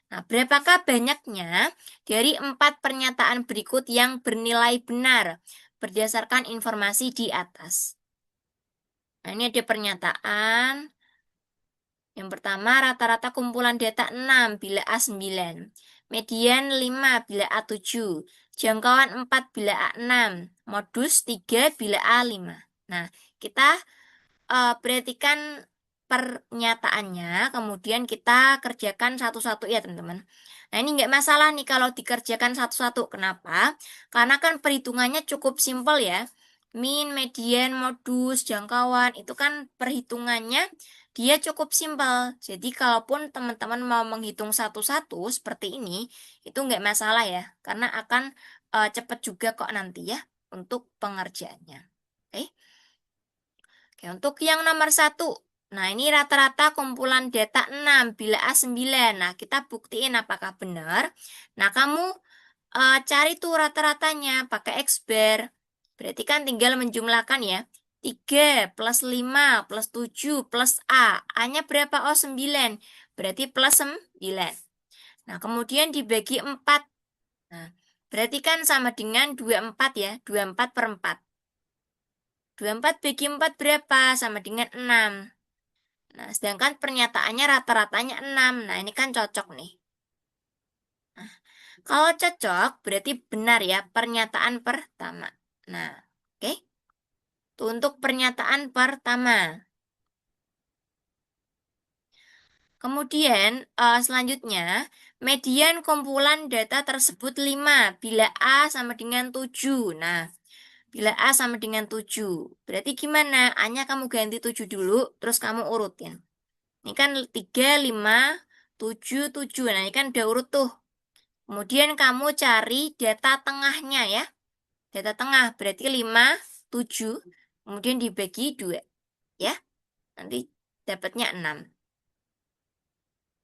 Nah, berapakah banyaknya dari 4 pernyataan berikut yang bernilai benar berdasarkan informasi di atas? Nah, ini ada pernyataan. Yang pertama, rata-rata kumpulan data 6 bila A 9. Median 5 bila A 7. Jangkauan 4 bila A 6. Modus 3 bila A 5. Nah, kita perhatikan pernyataannya, kemudian kita kerjakan satu-satu ya teman-teman. Nah, ini nggak masalah nih kalau dikerjakan satu-satu. Kenapa? Karena kan perhitungannya cukup simpel ya. Min, median, modus, jangkauan, itu kan perhitungannya dia cukup simpel. Jadi kalaupun teman-teman mau menghitung satu-satu seperti ini, itu nggak masalah ya. Karena akan cepat juga kok nanti ya untuk pengerjaannya. Oke. Oke, untuk yang nomor satu. Nah, ini rata-rata kumpulan data 6 bila A 9. Nah, kita buktiin apakah benar. Nah, kamu cari tuh rata-ratanya pakai X bar. Berarti kan tinggal menjumlahkan ya. 3 plus 5 plus 7 plus A. A-nya berapa? Oh, 9. Berarti plus 9. Nah, kemudian dibagi 4. Nah, berarti kan sama dengan 24 ya. 24 per 4. 24 bagi 4 berapa? Sama dengan 6. Nah, sedangkan pernyataannya rata-ratanya 6. Nah, ini kan cocok nih. Nah, kalau cocok berarti benar ya pernyataan pertama. Nah, oke. Itu untuk pernyataan pertama. Kemudian selanjutnya, median kumpulan data tersebut 5 bila A sama dengan 7. Nah, bila A sama dengan 7. Berarti gimana? A-nya kamu ganti 7 dulu, terus kamu urutin. Ini kan 3, 5, 7, 7. Nah, ini kan udah urut tuh. Kemudian kamu cari data tengahnya ya. Data tengah berarti 5, 7. Kemudian dibagi 2. Ya, nanti dapatnya 6.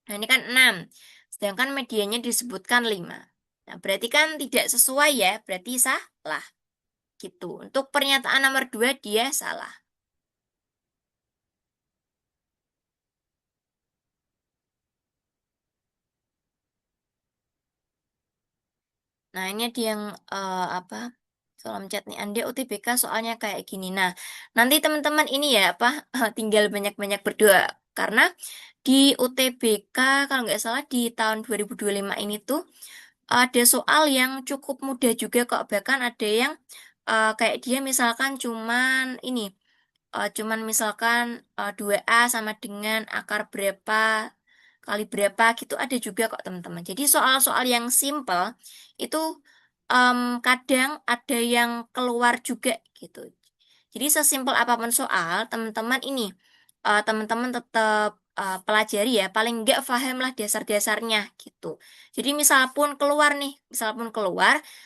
Nah, ini kan 6. Sedangkan medianya disebutkan 5. Nah, berarti kan tidak sesuai ya. Berarti salah. Gitu. Untuk pernyataan nomor 2 dia salah. Nah, ini ada yang apa? Salam chat nih Anda UTBK soalnya kayak gini. Nah, nanti teman-teman ini ya apa tinggal banyak-banyak berdoa karena di UTBK kalau nggak salah di tahun 2025 ini tuh ada soal yang cukup mudah juga kok. Bahkan ada yang kayak dia misalkan cuman misalkan 2A sama dengan akar berapa kali berapa gitu ada juga kok teman-teman. Jadi soal-soal yang simple itu kadang ada yang keluar juga gitu. Jadi sesimpel apapun soal, teman-teman ini teman-teman tetap pelajari ya, paling enggak pahamlah dasar-dasarnya gitu. Jadi misal pun keluar,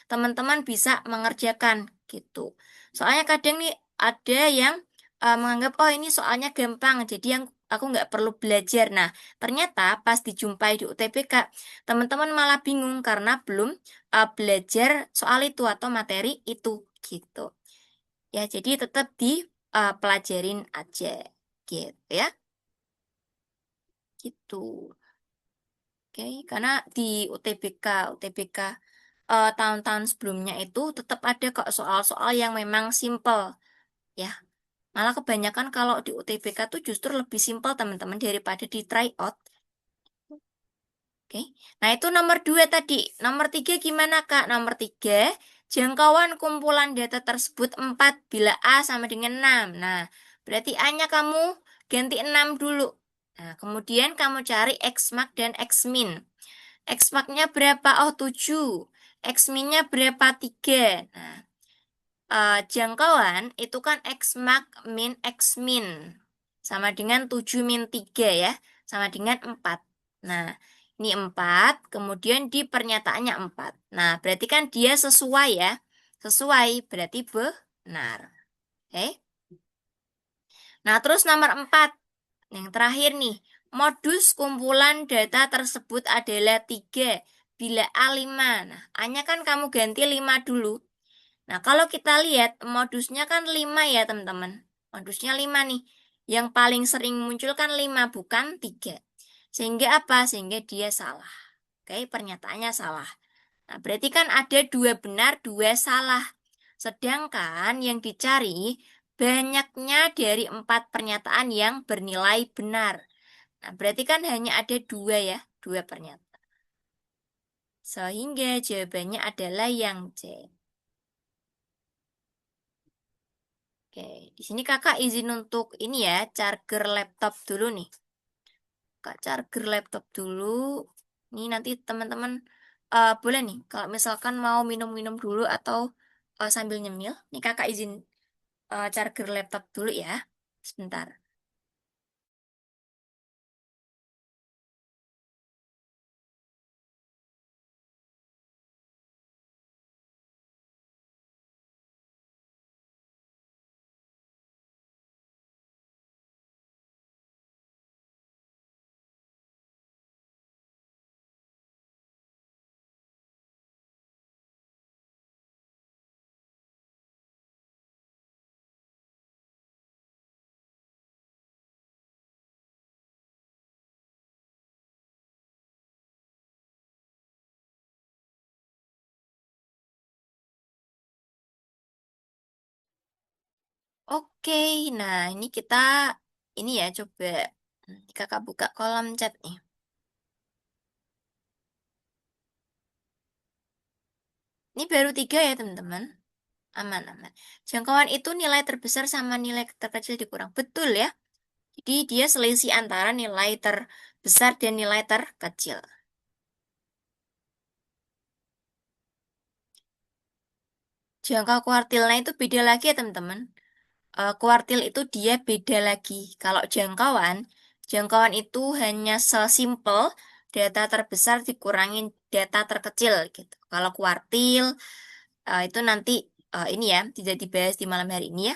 teman-teman bisa mengerjakan gitu. Soalnya kadang nih ada yang menganggap oh ini soalnya gampang, jadi yang aku nggak perlu belajar. Nah, ternyata pas dijumpai di UTBK, teman-teman malah bingung karena belum belajar soal itu atau materi itu gitu. Ya, jadi tetap dipelajarin aja gitu ya. Gitu. Oke, karena di UTBK tahun-tahun sebelumnya itu tetap ada kok soal-soal yang memang simple ya. Malah kebanyakan kalau di UTBK tuh justru lebih simpel teman-teman daripada di tryout. Oke. Nah, itu nomor 2 tadi. Nomor 3 gimana, Kak? Nomor 3, jangkauan kumpulan data tersebut 4 bila A sama dengan 6. Nah, berarti A-nya kamu ganti 6 dulu. Nah, kemudian kamu cari X max dan X min. X max-nya berapa? Oh, 7. X min-nya berapa? 3. Nah, jangkauan itu kan X max min X min. Sama dengan 7 min 3 ya. Sama dengan 4. Nah, ini 4, kemudian di pernyataannya 4. Nah, berarti kan dia sesuai ya. Sesuai, berarti benar. Oke. Nah, terus nomor 4, yang terakhir nih, modus kumpulan data tersebut adalah 3 bila A 5. Nah, A-nya kan kamu ganti 5 dulu. Nah, kalau kita lihat modusnya kan 5 ya, teman-teman. Modusnya 5 nih. Yang paling sering muncul kan 5, bukan 3. Sehingga apa? Sehingga dia salah. Oke, pernyataannya salah. Nah, berarti kan ada 2 benar, 2 salah. Sedangkan yang dicari banyaknya dari 4 pernyataan yang bernilai benar. Nah, berarti kan hanya ada 2 ya, 2 pernyataan. Sehingga jawabannya adalah yang C. Oke, di sini kakak izin untuk ini ya, charger laptop dulu nih. Kak charger laptop dulu. Ini nanti teman-teman boleh nih, kalau misalkan mau minum-minum dulu atau sambil nyemil. Nih kakak izin charger laptop dulu ya. Sebentar. Oke, nah ini kita ini ya coba kakak buka kolom chat nih. Ini baru 3 ya teman-teman. Aman-aman. Jangkauan itu nilai terbesar sama nilai terkecil dikurang. Betul ya. Jadi dia selisih antara nilai terbesar dan nilai terkecil. Jangka kuartilnya itu beda lagi ya teman-teman. Kuartil itu dia beda lagi. Kalau jangkauan itu hanya sesimpel data terbesar dikurangin data terkecil gitu. Kalau kuartil itu nanti ini ya tidak dibahas di malam hari ini ya.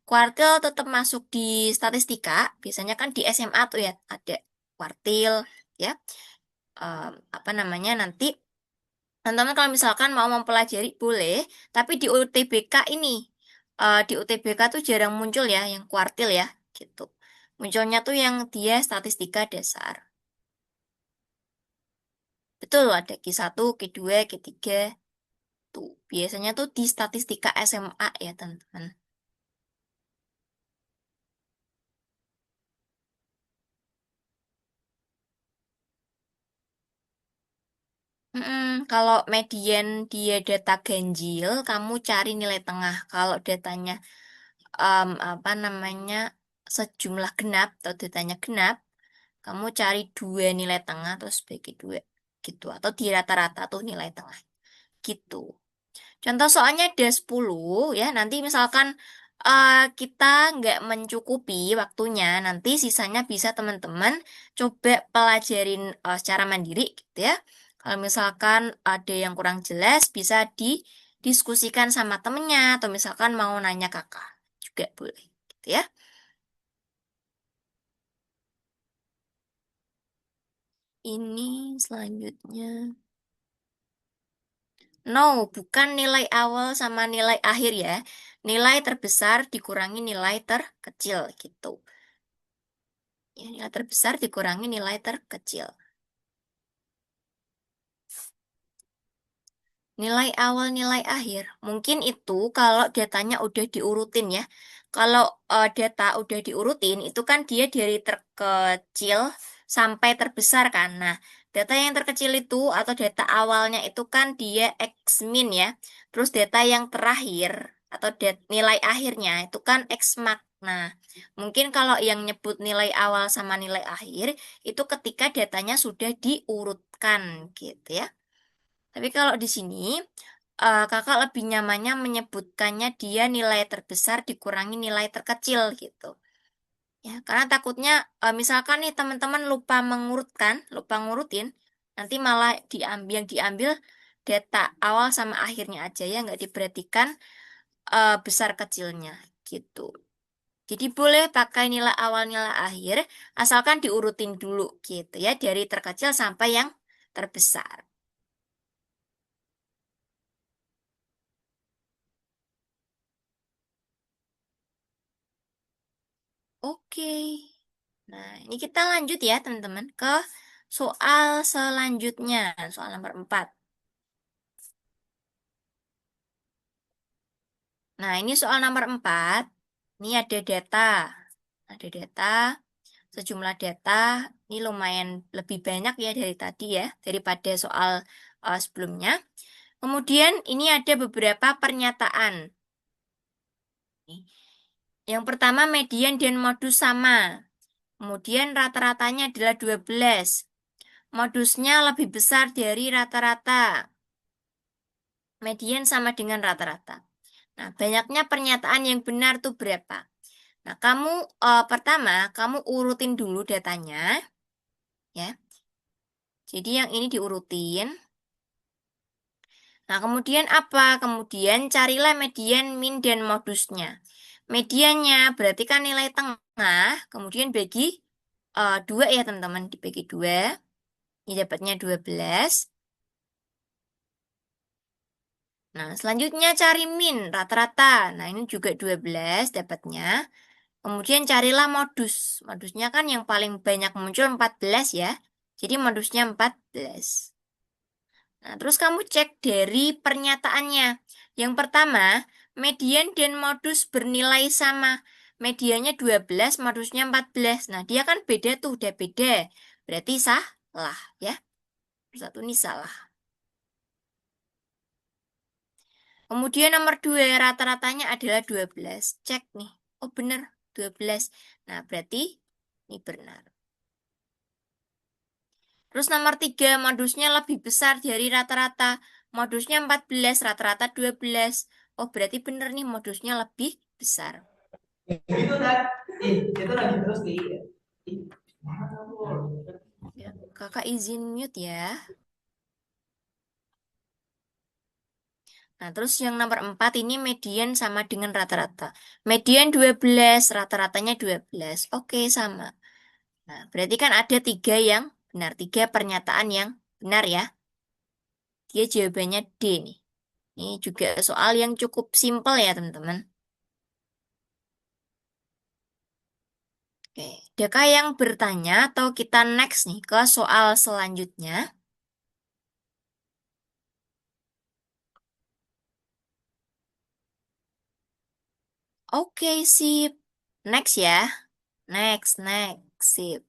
Kuartil tetap masuk di statistika. Biasanya kan di SMA tuh ya ada kuartil ya. Apa namanya nanti teman-teman kalau misalkan mau mempelajari boleh, tapi di UTBK ini, di UTBK tuh jarang muncul ya yang kuartil ya, gitu. Munculnya tuh yang dia statistika dasar. Betul, ada Q1, Q2, Q3, tuh. Biasanya tuh di statistika SMA ya, teman-teman. Kalau median dia data ganjil, kamu cari nilai tengah. Kalau datanya apa namanya sejumlah genap atau datanya genap, kamu cari 2 nilai tengah terus bagi 2 gitu. Atau di rata-rata tuh nilai tengah gitu. Contoh soalnya ada 10 ya. Nanti misalkan kita nggak mencukupi waktunya, nanti sisanya bisa teman-teman coba pelajarin secara mandiri gitu ya. Kalau misalkan ada yang kurang jelas, bisa didiskusikan sama temennya atau misalkan mau nanya kakak juga boleh gitu ya. Ini selanjutnya. No, bukan nilai awal sama nilai akhir ya. Nilai terbesar dikurangi nilai terkecil gitu. Ya, nilai terbesar dikurangi nilai terkecil. Nilai awal, nilai akhir. Mungkin itu kalau datanya udah diurutin ya. Kalau data udah diurutin, itu kan dia dari terkecil sampai terbesar kan. Nah, data yang terkecil itu atau data awalnya itu kan dia X min ya. Terus data yang terakhir atau nilai akhirnya itu kan X max. Nah, mungkin kalau yang nyebut nilai awal sama nilai akhir itu ketika datanya sudah diurutkan gitu ya. Tapi kalau di sini kakak lebih nyamannya menyebutkannya dia nilai terbesar dikurangi nilai terkecil gitu. Ya, karena takutnya misalkan nih teman-teman lupa mengurutkan, lupa ngurutin, nanti malah yang diambil data awal sama akhirnya aja ya nggak diperhatikan besar kecilnya gitu. Jadi boleh pakai nilai awal, nilai akhir, asalkan diurutin dulu gitu ya, dari terkecil sampai yang terbesar. Oke. Nah, ini kita lanjut ya, teman-teman, ke soal selanjutnya, soal nomor 4. Nah, ini soal nomor 4. Ini ada data. Ada data, sejumlah data. Ini lumayan lebih banyak ya dari tadi ya, daripada soal sebelumnya. Kemudian ini ada beberapa pernyataan. Yang pertama, median dan modus sama. Kemudian rata-ratanya adalah 12. Modusnya lebih besar dari rata-rata. Median sama dengan rata-rata. Nah, banyaknya pernyataan yang benar tuh berapa? Nah, pertama, kamu urutin dulu datanya, ya. Jadi yang ini diurutin. Nah, kemudian apa? Kemudian carilah median, min, dan modusnya. Mediannya berarti kan nilai tengah, kemudian bagi 2 ya teman-teman, dibagi 2. Ini dapatnya 12. Nah, selanjutnya cari min, rata-rata. Nah, ini juga 12 dapatnya. Kemudian carilah modus. Modusnya kan yang paling banyak muncul 14 ya. Jadi modusnya 14. Nah, terus kamu cek dari pernyataannya. Yang pertama, median dan modus bernilai sama. Mediannya 12, modusnya 14. Nah, dia kan beda tuh, udah beda. Berarti salah ya. Satu ini salah. Kemudian nomor 2, rata-ratanya adalah 12. Cek nih. Oh, benar, 12. Nah, berarti ini benar. Terus nomor 3, modusnya lebih besar dari rata-rata. Modusnya 14, rata-rata 12. Oh, berarti bener nih modusnya lebih besar. Gitu kan? Itu lagi terus di Ya, kakak izin mute ya. Nah, terus yang nomor 4 ini median sama dengan rata-rata. Median 12, rata-ratanya 12. Oke, sama. Nah, berarti kan ada 3 yang benar. 3 pernyataan yang benar ya. Dia jawabannya D nih. Ini juga soal yang cukup simpel ya, teman-teman. Oke, adakah yang bertanya atau kita next nih ke soal selanjutnya? Oke, sip. Next ya. Next, sip.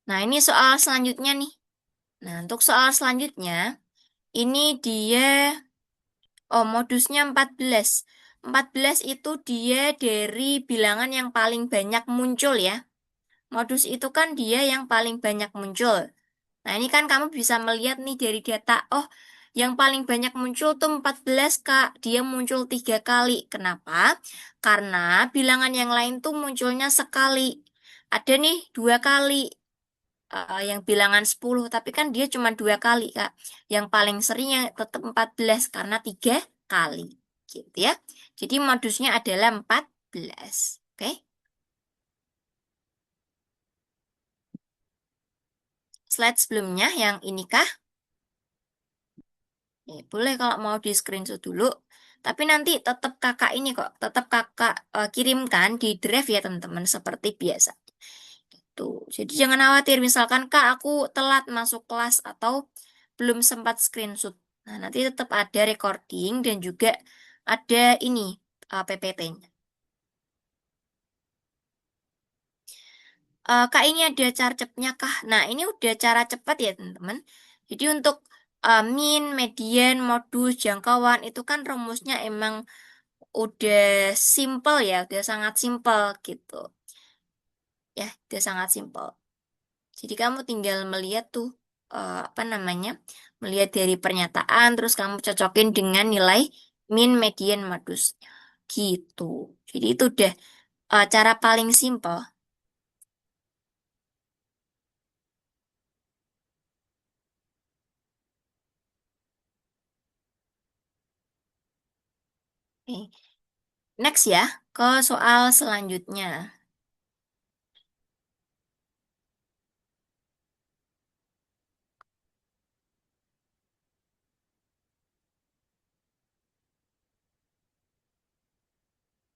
Nah, ini soal selanjutnya nih. Nah, untuk soal selanjutnya, ini dia, oh modusnya 14. 14 itu dia dari bilangan yang paling banyak muncul ya. Modus itu kan dia yang paling banyak muncul. Nah, ini kan kamu bisa melihat nih dari data, oh, yang paling banyak muncul tuh 14, Kak. Dia muncul 3 kali. Kenapa? Karena bilangan yang lain tuh munculnya sekali. Ada nih 2 kali yang bilangan 10, tapi kan dia cuma 2 kali, Kak. Yang paling seringnya tetap 14 karena 3 kali. Gitu ya. Jadi modusnya adalah 14. Oke? Slide sebelumnya yang ini kah? Boleh kalau mau di screenshot dulu. Tapi nanti tetap kakak ini kok, tetap kakak kirimkan di drive ya teman-teman seperti biasa. Tuh, jadi jangan khawatir misalkan kak aku telat masuk kelas atau belum sempat screenshot. Nah, nanti tetap ada recording dan juga ada ini PPT-nya. Kak ini ada cara cepatnya kah? Nah, ini udah cara cepat ya teman-teman. Jadi untuk min, median, modus, jangkauan itu kan rumusnya emang udah simple ya, udah sangat simple gitu. Ya, udah sangat simple. Jadi kamu tinggal melihat tuh apa namanya? Melihat dari pernyataan terus kamu cocokin dengan nilai min, median, modus. Gitu. Jadi itu udah cara paling simple. Oke. Next ya, ke soal selanjutnya.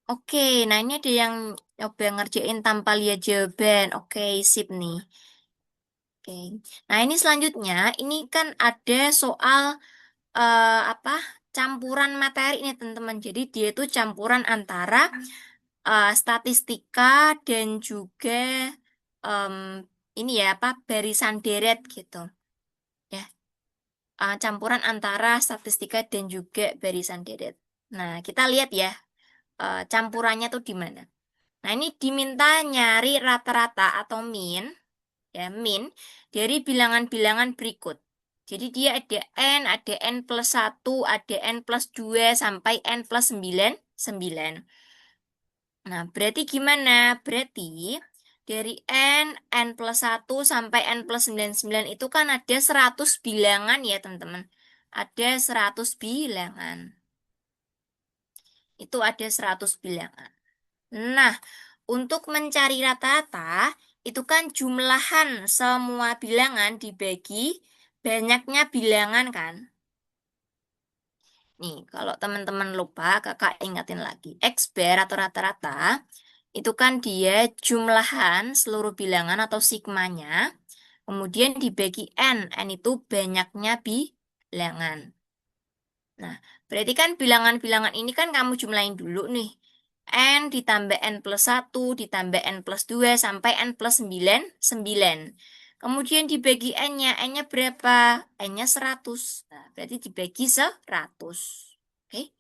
Oke, nah ini ada yang coba ngerjain tanpa lihat jawaban. Oke, sip nih. Oke. Nah, ini selanjutnya, ini kan ada soal apa? Campuran materi ini, teman-teman. Jadi dia itu campuran antara statistika dan juga em, ini ya apa? Barisan deret gitu. Ya, campuran antara statistika dan juga barisan deret. Nah, kita lihat ya, campurannya tuh di mana. Nah, ini diminta nyari rata-rata atau min, ya, min dari bilangan-bilangan berikut. Jadi dia ada n plus 1, ada n plus 2 sampai n plus 9, 9. Nah, berarti gimana? Berarti dari n plus 1 sampai n plus 99 itu kan ada 100 bilangan ya, teman-teman. Ada 100 bilangan. Itu ada 100 bilangan. Nah, untuk mencari rata-rata, itu kan jumlahan semua bilangan dibagi banyaknya bilangan kan. Nih, kalau teman-teman lupa, kakak ingatin lagi. X bar atau rata-rata, itu kan dia jumlahan seluruh bilangan atau sigmanya, kemudian dibagi N. N itu banyaknya bilangan. Nah, berarti kan bilangan-bilangan ini kan kamu jumlahin dulu nih. N ditambah N plus 1 ditambah N plus 2 sampai N plus 9, 9. Kemudian dibagi N-nya. N-nya berapa? N-nya 100. Nah, berarti dibagi 100. Oke.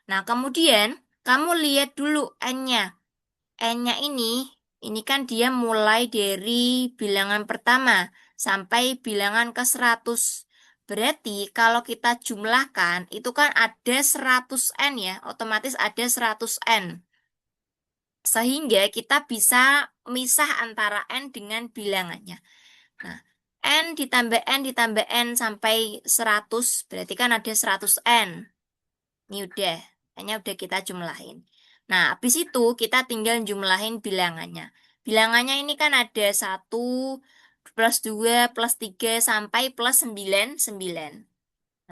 Nah, kemudian kamu lihat dulu N-nya. N-nya ini kan dia mulai dari bilangan pertama sampai bilangan ke 100. Berarti kalau kita jumlahkan itu kan ada 100 N ya, otomatis ada 100 N. Sehingga kita bisa misah antara N dengan bilangannya. Nah, N ditambah N sampai 100, berarti kan ada 100 N. Ini udah, hanya udah kita jumlahin. Nah, habis itu kita tinggal jumlahin bilangannya. Bilangannya ini kan ada 1 plus 2 plus 3 sampai plus 9 9.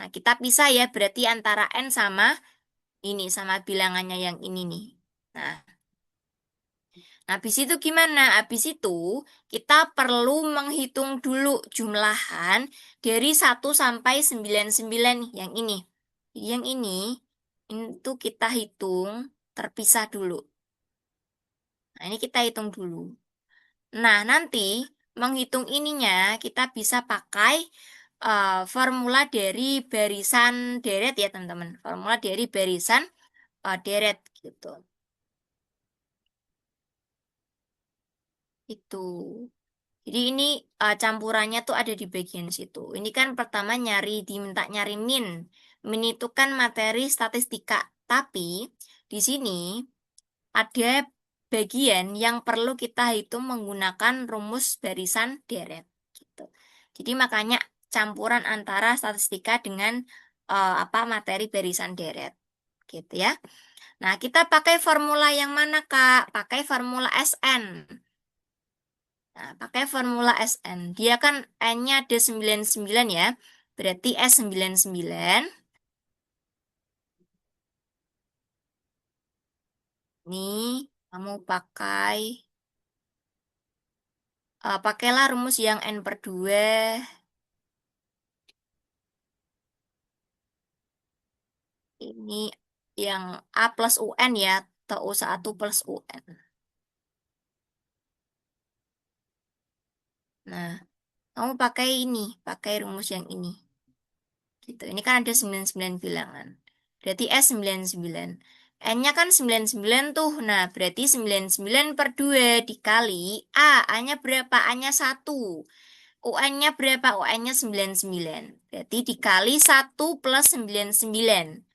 Nah, kita pisah ya, berarti antara N sama ini, sama bilangannya yang ini nih. Nah, habis itu gimana? Habis itu kita perlu menghitung dulu jumlahan dari 1 sampai 99 nih, yang ini. Jadi yang ini tuh kita hitung terpisah dulu. Nah, ini kita hitung dulu. Nah, nanti menghitung ininya kita bisa pakai formula dari barisan deret ya, teman-teman. Formula dari barisan deret gitu. Itu. Jadi ini campurannya tuh ada di bagian situ. Ini kan pertama diminta nyari min. Min itu kan materi statistika. Tapi di sini ada bagian yang perlu kita hitung menggunakan rumus barisan deret. Gitu. Jadi makanya campuran antara statistika dengan apa materi barisan deret. Gitu ya. Nah, kita pakai formula yang mana, Kak? Pakai formula SN. Nah, pakai formula SN. Dia kan N-nya ada 99 ya. Berarti S99. Nih, kamu pakailah rumus yang N per 2. Ini yang A plus UN ya. Atau U1 plus UN. Nah, kamu pakai rumus yang ini. Gitu. Ini kan ada 99 bilangan. Berarti S 99. N-nya kan 99 tuh. Nah, berarti 99 per 2 dikali A. A-nya berapa? A-nya 1. UN-nya berapa? UN-nya 99. Berarti dikali 1 plus 99.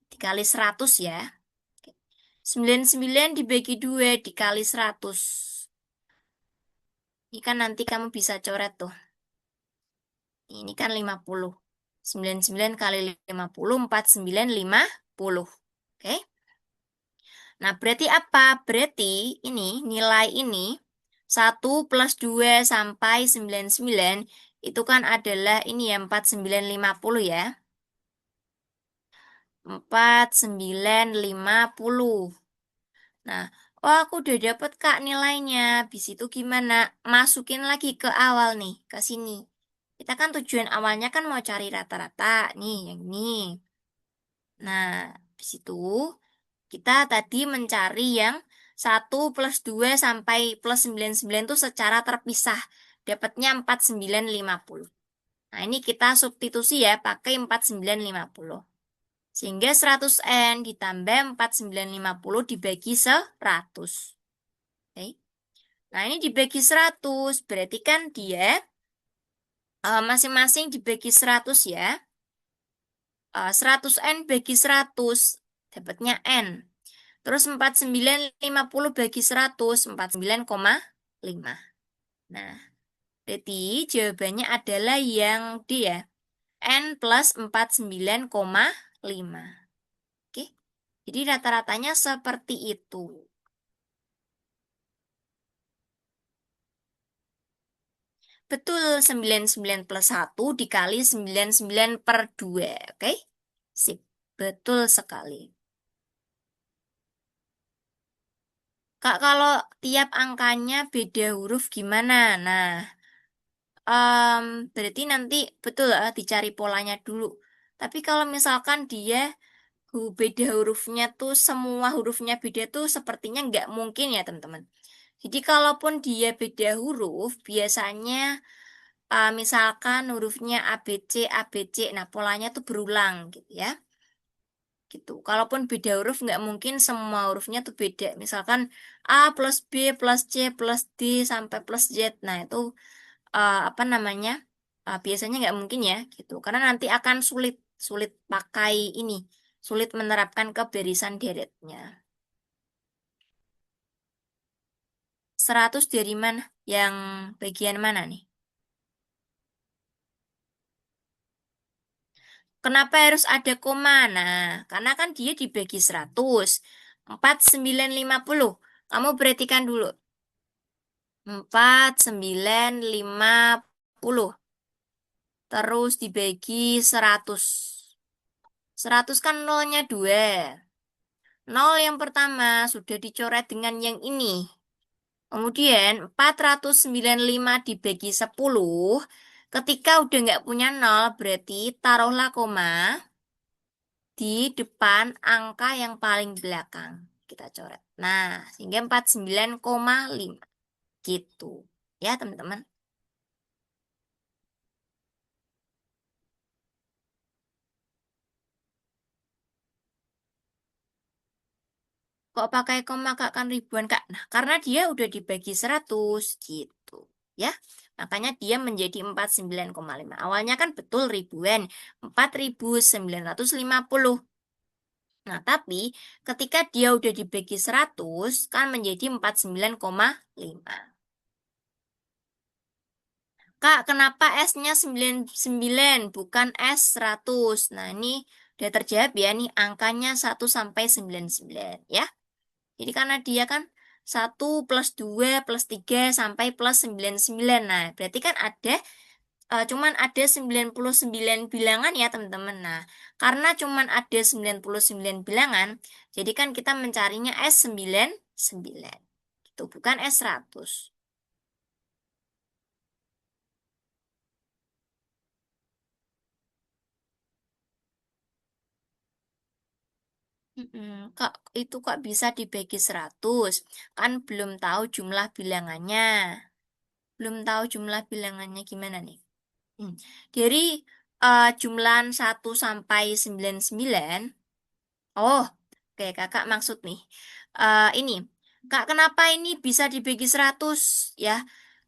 Dikali 100 ya. 99 dibagi 2 dikali 100. Ini kan nanti kamu bisa coret tuh. Ini kan 50. 99 kali 50, 49, 50. Oke. Nah, berarti apa? Berarti ini nilai ini 1 plus 2 sampai 99 itu kan adalah ini ya 4950 ya. 4950. Nah, oh aku udah dapet Kak nilainya. Habis itu gimana? Masukin lagi ke awal nih, ke sini. Kita kan tujuan awalnya kan mau cari rata-rata nih, yang ini. Nah, habis itu kita tadi mencari yang 1 plus 2 sampai plus 99 itu secara terpisah. Dapatnya 4950. Nah, ini kita substitusi ya, pakai 4950. Sehingga 100N ditambah 4950 dibagi 100. Oke. Nah, ini dibagi 100. Berarti kan dia masing-masing dibagi 100 ya. 100N bagi 100. Dapatnya N. Terus 4950 bagi 100. 49,5. Nah, berarti jawabannya adalah yang D ya. N plus 49,5. Oke. Jadi rata-ratanya seperti itu. Betul, 99 plus 1 dikali 99 per 2. Oke? Sip. Betul sekali. Kak, kalau tiap angkanya beda huruf gimana? Nah, berarti nanti betul dicari polanya dulu. Tapi kalau misalkan dia beda hurufnya tuh, semua hurufnya beda tuh sepertinya nggak mungkin ya teman-teman. Jadi kalaupun dia beda huruf, biasanya misalkan hurufnya ABC, ABC, nah polanya tuh berulang gitu ya. Gitu. Kalaupun beda huruf nggak mungkin semua hurufnya tuh beda. Misalkan A plus B plus C plus D sampai plus Z. Nah itu apa namanya? Biasanya nggak mungkin ya gitu. Karena nanti akan sulit sulit pakai ini, sulit menerapkan kebarisan deretnya. 100 dari mana? Yang bagian mana nih? Kenapa harus ada koma? Nah, karena kan dia dibagi 100. 4950. Kamu perhatikan dulu. 4950. Terus dibagi 100. 100 kan nolnya 2. Nol yang pertama sudah dicoret dengan yang ini. Kemudian 495 dibagi 10. Ketika udah nggak punya nol, berarti taruhlah koma di depan angka yang paling belakang. Kita coret. Nah, sehingga 49,5. Gitu. Ya, teman-teman. Kok pakai koma Kak kan ribuan Kak? Nah, karena dia udah dibagi 100 gitu. Ya, makanya dia menjadi 49,5. Awalnya kan betul ribuan, 4950. Nah, tapi ketika dia udah dibagi 100 kan menjadi 49,5. Kak, kenapa S-nya 99 bukan S 100? Nah, ini udah terjawab ya nih angkanya 1 sampai 99 ya. Jadi karena dia kan 1 plus 2 plus 3 sampai plus 99. Nah, berarti kan cuman ada 99 bilangan ya teman-teman. Nah, karena cuman ada 99 bilangan, jadi kan kita mencarinya S99. Itu bukan S100. Kak, itu kok bisa dibagi 100? Kan belum tahu jumlah bilangannya. Belum tahu jumlah bilangannya gimana nih? Hmm. Dari jumlahan 1 sampai 99. Oh, oke kakak maksud nih. Ini, kak kenapa ini bisa dibagi 100 ya?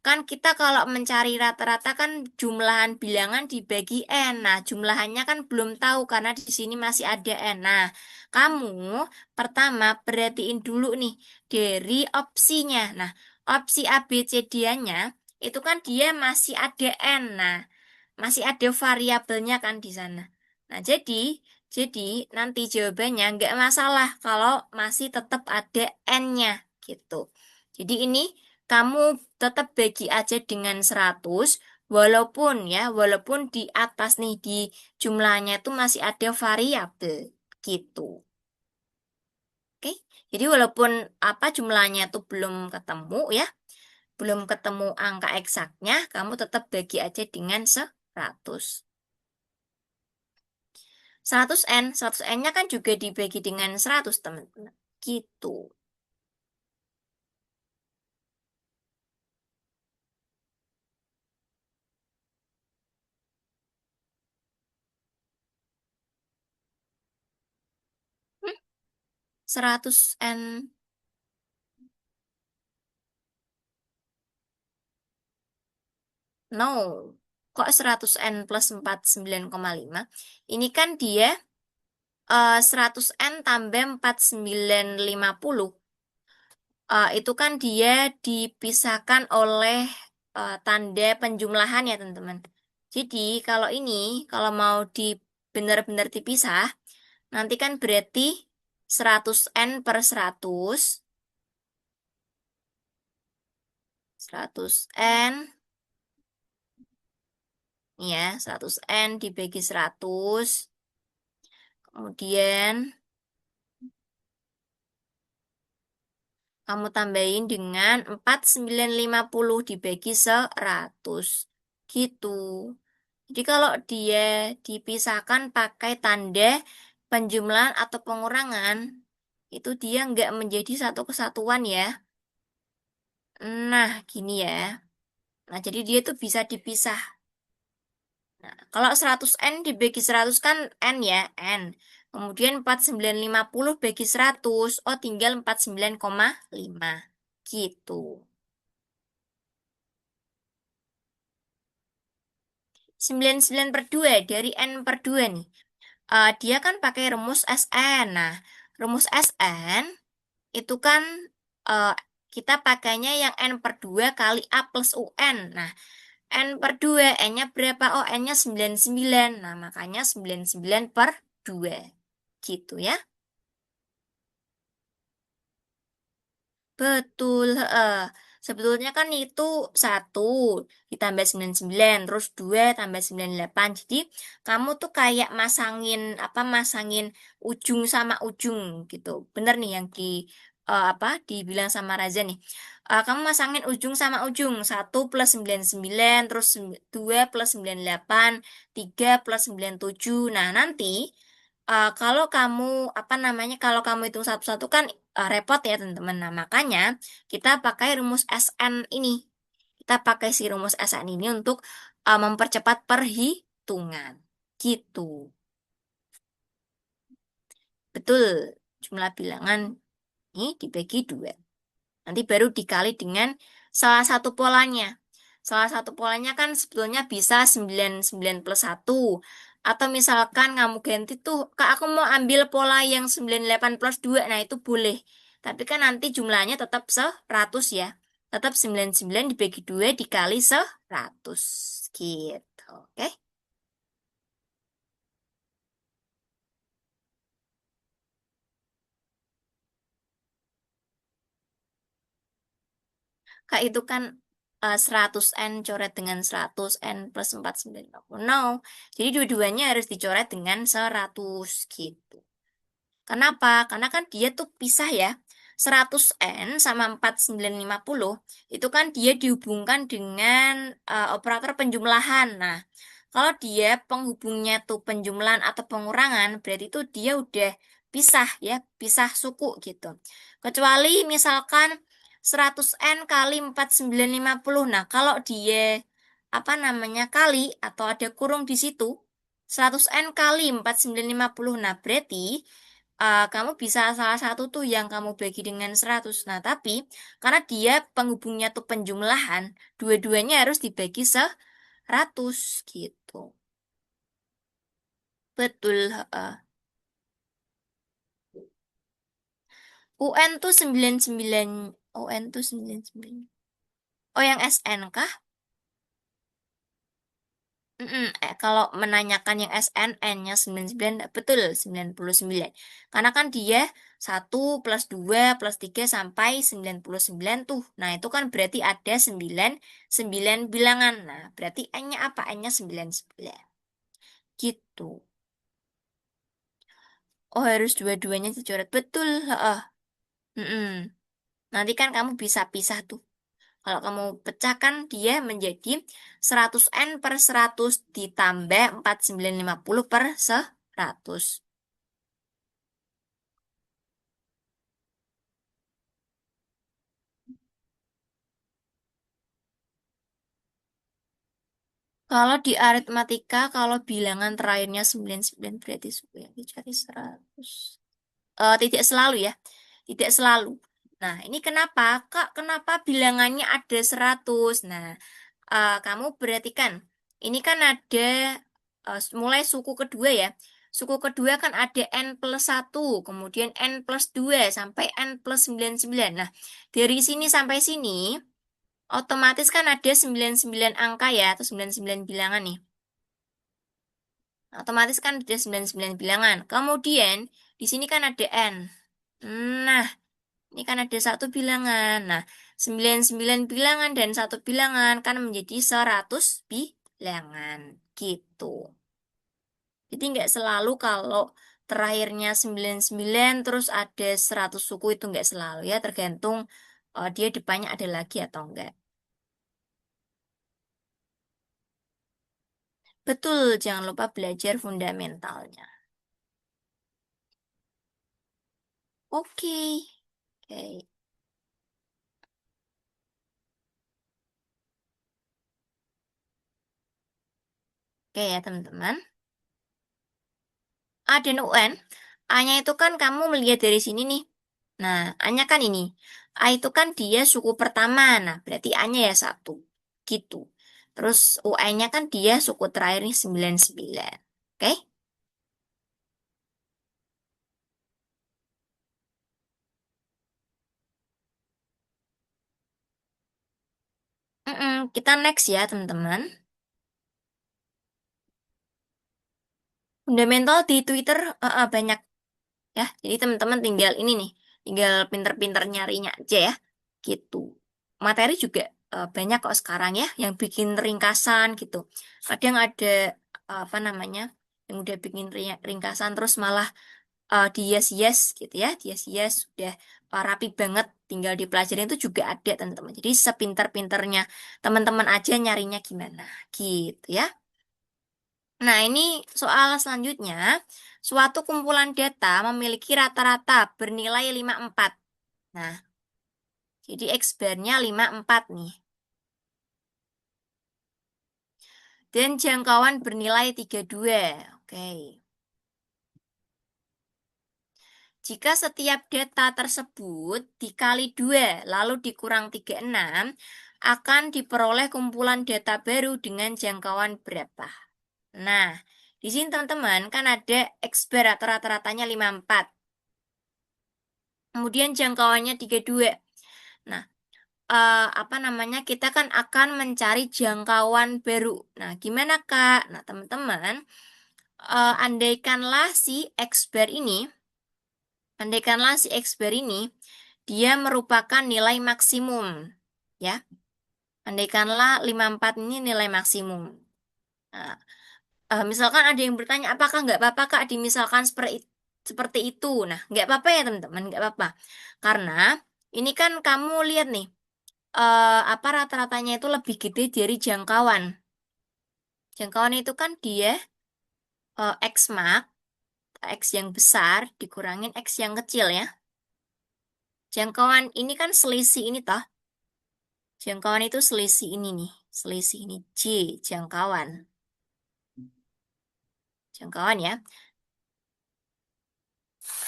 Kan kita kalau mencari rata-rata kan jumlahan bilangan dibagi N. Nah, jumlahannya kan belum tahu karena di sini masih ada N. Nah, kamu pertama perhatiin dulu nih dari opsinya. Nah, opsi A, B, C, D-nya itu kan dia masih ada N. Nah, masih ada variabelnya kan di sana. Nah, jadi Jadi nanti jawabannya nggak masalah kalau masih tetap ada N-nya gitu. Jadi ini kamu tetap bagi aja dengan 100 walaupun ya, walaupun di atas nih di jumlahnya itu masih ada variabel gitu. Oke. Jadi walaupun apa jumlahnya itu belum ketemu ya, belum ketemu angka eksaknya, kamu tetap bagi aja dengan 100. 100N nya kan juga dibagi dengan 100, teman-teman. Gitu. Hmm, 100N. No. Kok 100N plus 49,5? Ini kan dia 100N tambah 4950. Itu kan dia dipisahkan oleh tanda penjumlahan ya, teman-teman. Jadi kalau ini, kalau mau di benar-benar dipisah, nanti kan berarti 100N per 100, 100N, ya, 100N dibagi 100, kemudian kamu tambahin dengan 4950 dibagi 100. Gitu. Jadi kalau dia dipisahkan pakai tanda penjumlahan atau pengurangan, itu dia nggak menjadi satu kesatuan ya. Nah, gini ya. Nah, jadi dia tuh bisa dipisah. Nah, kalau 100N dibagi 100 kan N ya, N. Kemudian 4950 bagi 100, oh tinggal 49,5. Gitu. 99 per 2 dari N per 2 nih. Dia kan pakai rumus SN. Nah, rumus SN itu kan eh, kita pakainya yang N per 2 kali A plus UN. Nah, N per 2, N-nya berapa? Oh, N-nya 99. Nah, makanya 99 per 2. Gitu ya. Betul. Sebetulnya kan itu 1 ditambah 99, terus 2 tambah 98. Jadi kamu tuh kayak masangin ujung sama ujung gitu. Bener nih yang dibilang sama Raza nih. Kamu masangin ujung sama ujung. 1 plus 99, terus 2 plus 98, 3 plus 97. Nah, nanti kalau kamu kalau kamu hitung satu-satu kan repot ya teman-teman. Nah, makanya kita pakai rumus SN ini. Kita pakai si rumus SN ini untuk mempercepat perhitungan. Gitu. Betul. Jumlah bilangan ini dibagi 2. Nanti baru dikali dengan salah satu polanya. Salah satu polanya kan sebetulnya bisa 99 plus 1. Atau misalkan kamu ganti tuh, Kak aku mau ambil pola yang 98 plus 2. Nah itu boleh. Tapi kan nanti jumlahnya tetap 100 ya. Tetap 99 dibagi 2 dikali 100. Gitu. Oke. Kak itu kan 100N coret dengan 100N plus 4950. No. Jadi dua-duanya harus dicoret dengan 100 gitu. Kenapa? Karena kan dia tuh pisah ya. 100N sama 4950 itu kan dia dihubungkan dengan operator penjumlahan. Nah, kalau dia penghubungnya tuh penjumlahan atau pengurangan, berarti itu dia udah pisah ya, pisah suku gitu. Kecuali misalkan 100N kali 4950. Nah, kalau dia kali atau ada kurung di situ, 100N kali 4950. Nah, berarti kamu bisa salah satu tuh yang kamu bagi dengan 100. Nah, tapi karena dia penghubungnya tuh penjumlahan, dua-duanya harus dibagi 100 gitu. Betul. UN tuh 99. UN tuh 99. Oh, yang SN kah? Kalau menanyakan yang SNN-nya 99, betul 99. Karena kan dia 1 plus 2 plus 3 sampai 99 tuh. Nah, itu kan berarti ada 9 bilangan. Nah, berarti N-nya apa? N-nya 99. Gitu. Oh, harus dua-duanya dicoret. Betul. Heeh. Mm-mm. Nanti kan kamu bisa pisah tuh. Kalau kamu pecahkan dia menjadi 100N per 100 ditambah 4950 per 100. Kalau di aritmatika, kalau bilangan terakhirnya 99 berarti 10 dicari 100. Tidak selalu ya. Tidak selalu. Nah, ini kenapa? Kak, kenapa bilangannya ada 100? Nah, kamu perhatikan. Ini kan ada mulai suku kedua ya. Suku kedua kan ada N+1, kemudian N+2, sampai N+99. Nah, dari sini sampai sini, otomatis kan ada 99 angka ya, atau 99 bilangan nih. Otomatis kan ada 99 bilangan. Kemudian, di sini kan ada N. Nah, ini kan ada satu bilangan. Nah, 99 bilangan dan satu bilangan kan menjadi 100 bilangan. Gitu. Jadi nggak selalu kalau terakhirnya 99 terus ada 100 suku itu nggak selalu ya. Tergantung dia depannya ada lagi atau enggak. Betul, jangan lupa belajar fundamentalnya. Oke. Oke. Oke ya teman-teman. A dan UN. A-nya itu kan kamu melihat dari sini nih. Nah, A-nya kan ini. A itu kan dia suku pertama. Nah, berarti A-nya ya 1. Gitu. Terus UN-nya kan dia suku terakhir nih 99. Oke? Kita next ya teman-teman. Fundamental di Twitter banyak ya. Jadi teman-teman tinggal ini nih. Tinggal pinter-pinter nyarinya aja ya. Gitu. Materi juga banyak kok sekarang ya yang bikin ringkasan gitu. Kadang ada apa namanya yang udah bikin ringkasan terus malah dihias-hias gitu ya. Dihias-hias sudah rapi banget tinggal dipelajarin itu juga ada teman-teman. Jadi sepintar-pinternya teman-teman aja nyarinya gimana gitu ya. Nah, ini soal selanjutnya. Suatu kumpulan data memiliki rata-rata bernilai 54. Nah, jadi X bar-nya 54 nih. Dan jangkauan bernilai 32. Oke. Jika setiap data tersebut dikali 2 lalu dikurang 36, akan diperoleh kumpulan data baru dengan jangkauan berapa? Nah, di sini teman-teman kan ada X bar atau rata-ratanya 54. Kemudian jangkauannya 32. Nah, apa namanya? Kita kan akan mencari jangkauan baru. Nah, gimana Kak? Nah, teman-teman, andaikanlah si X bar ini, dia merupakan nilai maksimum, ya. Andaikanlah 54 ini nilai maksimum. Nah, misalkan ada yang bertanya, apakah nggak apa-apa Kak dimisalkan seperti itu? Nah, nggak apa-apa ya teman-teman, nggak apa-apa. Karena ini kan kamu lihat nih, apa rata-ratanya itu lebih gede dari jangkauan. Jangkauan itu kan dia X mark, X yang besar dikurangin X yang kecil ya. Jangkauan ini kan selisih ini toh. Jangkauan itu selisih ini nih. Selisih ini J, jangkauan. Jangkauan ya.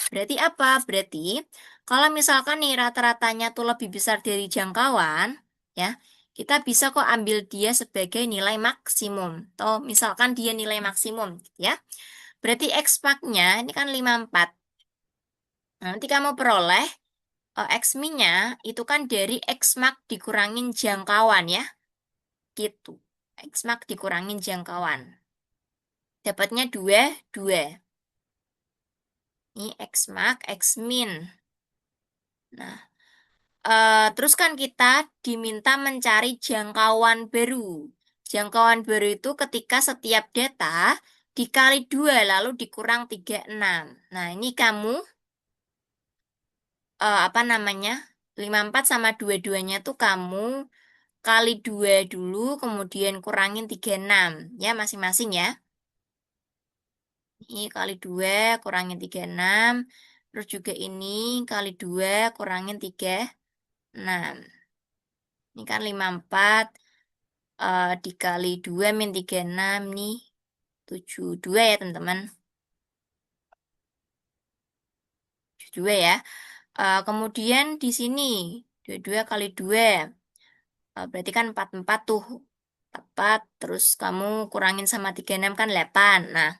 Berarti apa? Berarti kalau misalkan nih rata-ratanya tuh lebih besar dari jangkauan, ya, kita bisa kok ambil dia sebagai nilai maksimum. Atau misalkan dia nilai maksimum, gitu ya. Berarti X nya ini kan 54. Nah, nanti kamu peroleh X min-nya itu kan dari X mark dikurangin jangkauan ya. Gitu. X max dikurangin jangkauan. Dapatnya 2, 2. Ini X max, X min. Nah, terus kan kita diminta mencari jangkauan baru. Jangkauan baru itu ketika setiap data dikali 2 lalu dikurang 36. Nah, ini kamu apa namanya? 54 sama 22-nya tuh kamu kali 2 dulu, kemudian kurangin 36. Ya, masing-masing ya. Ini kali 2 kurangin 36. Terus juga ini kali 2 kurangin 36. Ini kan 54 dikali 2 min 36 nih 72 ya teman-teman. 72 ya. Kemudian di sini 22 kali 2 berarti kan 44 tuh. 44 terus kamu kurangin sama 36 kan 8. Nah,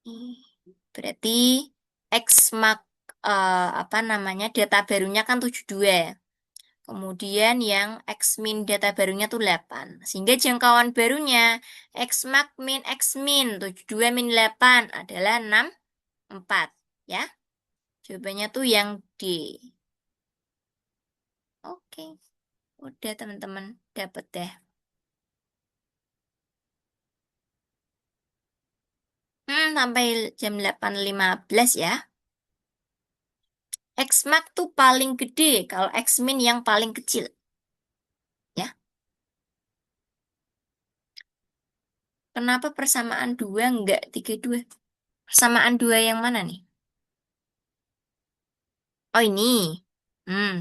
ini berarti X mark apa namanya data barunya kan 72. Kemudian yang X min data barunya tuh 8. Sehingga jangkauan barunya X max min X min 72 min 8 adalah 64. Ya, jawabannya tuh yang D. Oke, udah teman-teman. Dapet deh. Sampai jam 8.15 ya. X max tuh paling gede kalau X min yang paling kecil. Ya, kenapa persamaan 2 enggak 32? Persamaan 2 yang mana nih? Oh ini,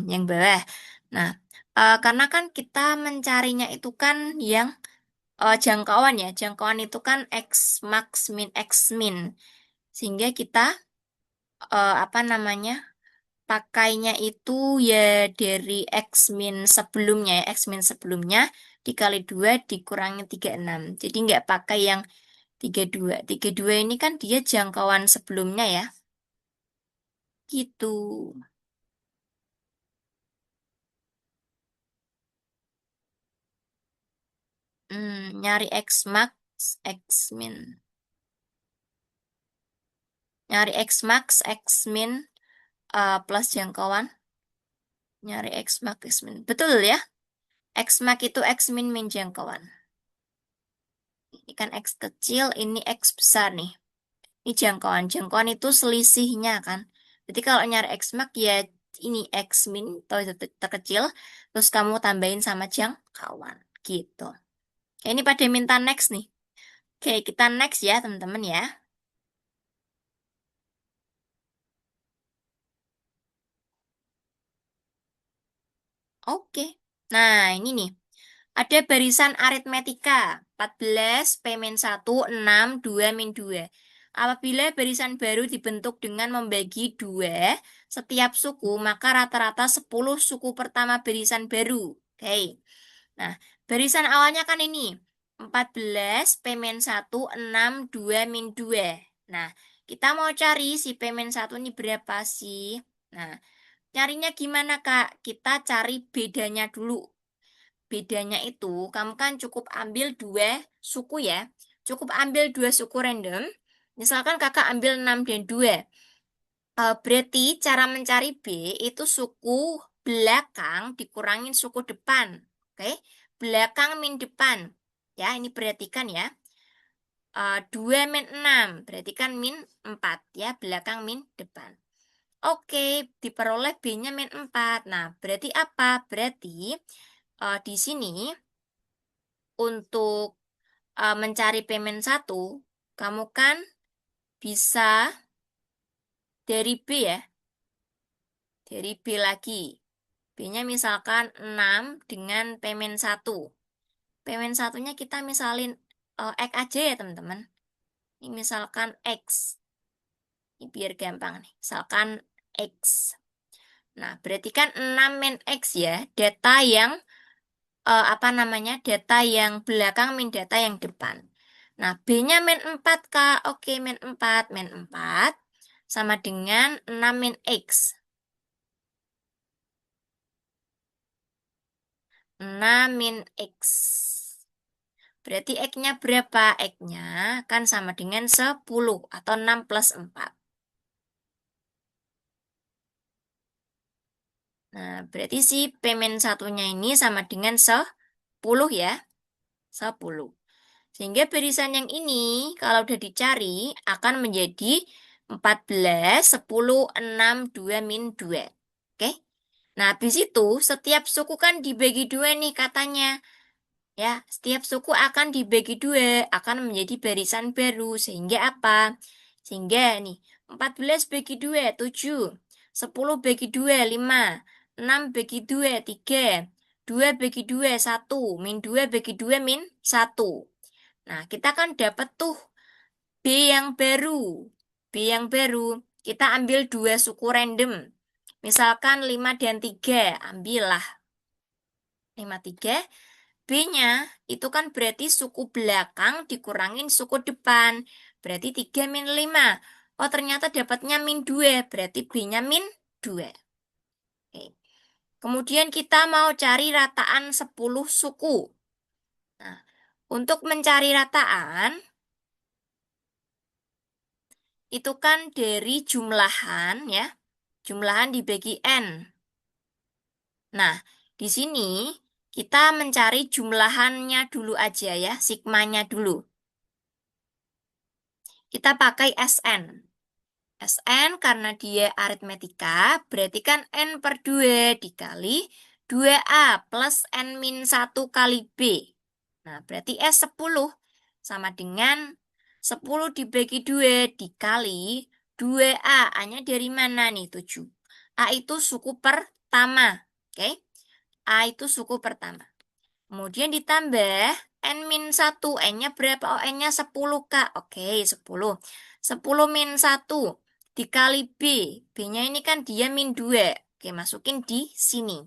yang bawah. Nah, karena kan kita mencarinya itu kan yang jangkauan ya. Jangkauan itu kan X max min X min. Sehingga kita apa namanya pakainya itu ya dari X min sebelumnya ya. X min sebelumnya dikali 2 dikurangi 36. Jadi nggak pakai yang 32. 32 ini kan dia jangkauan sebelumnya ya. Gitu. Nyari X max, X min. Nyari X max, X min plus jangkauan. Nyari X max, X min. Betul ya? X max itu X min min jangkauan. Ini kan X kecil, ini X besar nih. Ini jangkauan. Jangkauan itu selisihnya kan. Jadi kalau nyari X max ya ini X min atau itu terkecil. Terus kamu tambahin sama jangkauan. Gitu. Oke, ini pada minta next nih. Oke, kita next ya teman-teman ya. Oke. Nah, ini nih. Ada barisan aritmetika 14 P min 1 6 2 min 2. Apabila barisan baru dibentuk dengan membagi 2 setiap suku, maka rata-rata 10 suku pertama barisan baru. Oke. Nah, barisan awalnya kan ini 14 P min 1 6 2 min 2. Nah, kita mau cari si P min 1 ini berapa sih? Nah, carinya gimana, Kak? Kita cari bedanya dulu. Bedanya itu, kamu kan cukup ambil 2 suku ya. Cukup ambil 2 suku random. Misalkan kakak ambil 6 dan 2. Berarti cara mencari B itu suku belakang dikurangin suku depan. Oke, belakang min depan. Ya, ini perhatikan ya. 2 min 6, berarti kan min 4 ya, belakang min depan. Oke, diperoleh B-nya min 4. Nah, berarti apa? Berarti di sini untuk mencari payment satu, kamu kan bisa dari B ya, dari B lagi. B-nya misalkan 6 dengan payment satu. Payment satunya kita misalin X aja ya teman-teman. Ini misalkan X. Ini biar gampang nih. Misalkan X. Nah, berarti kan 6 min X ya, data yang apa namanya data yang belakang min data yang depan. Nah, B-nya min 4 Kak. Oke, min 4. Min 4 sama dengan 6 min X. 6 min X. Berarti X-nya berapa? X-nya kan sama dengan 10 atau 6 plus 4. Nah, berarti si P-1 satunya ini sama dengan 10 ya. 10. Sehingga barisan yang ini kalau udah dicari akan menjadi 14, 10, 6, 2, min 2. Oke? Nah, habis itu setiap suku kan dibagi dua nih katanya. Ya, setiap suku akan dibagi dua, akan menjadi barisan baru. Sehingga apa? Sehingga nih, 14 bagi 2, 7. 10 bagi 2, 5. 6 bagi 2, 3. 2 bagi 2, 1. Min 2 bagi 2, min 1. Nah, kita kan dapat tuh B yang baru. B yang baru, kita ambil dua suku random. Misalkan 5 dan 3, ambillah 5, 3. B-nya itu kan berarti suku belakang dikurangin suku depan. Berarti 3 min 5. Oh, ternyata dapatnya min 2. Berarti B-nya min 2. Oke. Kemudian kita mau cari rataan 10 suku. Nah, untuk mencari rataan, itu kan dari jumlahan ya. Jumlahan dibagi N. Nah, di sini kita mencari jumlahannya dulu aja ya, sigmanya dulu. Kita pakai Sn. Sn karena dia aritmetika, berarti kan N per 2 dikali 2A plus N min 1 kali B. Nah, berarti S10 sama dengan 10 dibagi 2 dikali 2A. A-nya dari mana nih? 7. A itu suku pertama. Oke? A itu suku pertama. Kemudian ditambah N-1. N-nya berapa? Oh, N-nya 10, Kak. Oke, 10. 10 min 1 dikali B. B-nya ini kan dia min 2. Oke, masukin di sini.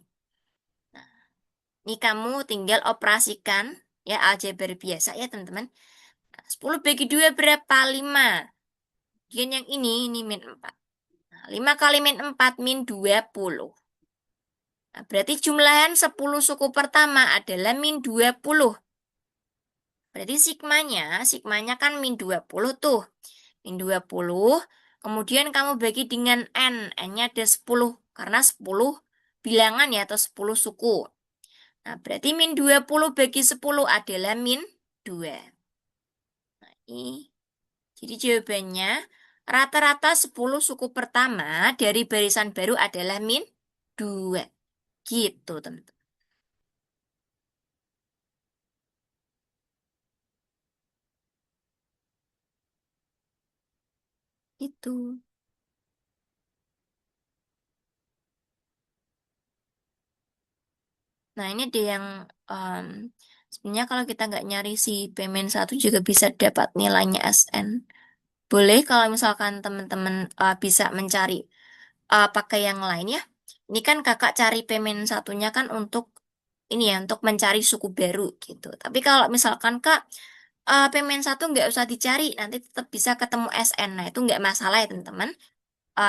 Nah, ini kamu tinggal operasikan ya aljabar biasa ya, teman-teman. Nah, 10 bagi 2 berapa? 5. Kemudian yang ini min 4. Nah, 5 kali min 4 min 20. Nah, berarti jumlahan 10 suku pertama adalah min 20. Berarti sigmanya kan min 20 tuh. Min 20, kemudian kamu bagi dengan N. N-nya ada 10, karena 10 bilangan ya, atau 10 suku. Nah, berarti min 20 bagi 10 adalah min 2. Nah, ini. Jadi jawabannya, rata-rata 10 suku pertama dari barisan baru adalah min 2. Gitu, teman-teman. Itu. Nah, ini ada yang sebenarnya kalau kita nggak nyari si Payment 1 juga bisa dapat nilainya SN. Boleh kalau misalkan teman-teman bisa mencari pakai yang lain ya. Ini kan kakak cari Payment 1-nya kan untuk ini ya, untuk mencari suku baru gitu. Tapi kalau misalkan kak Payment 1 nggak usah dicari, nanti tetap bisa ketemu SN. Nah, itu nggak masalah ya teman-teman.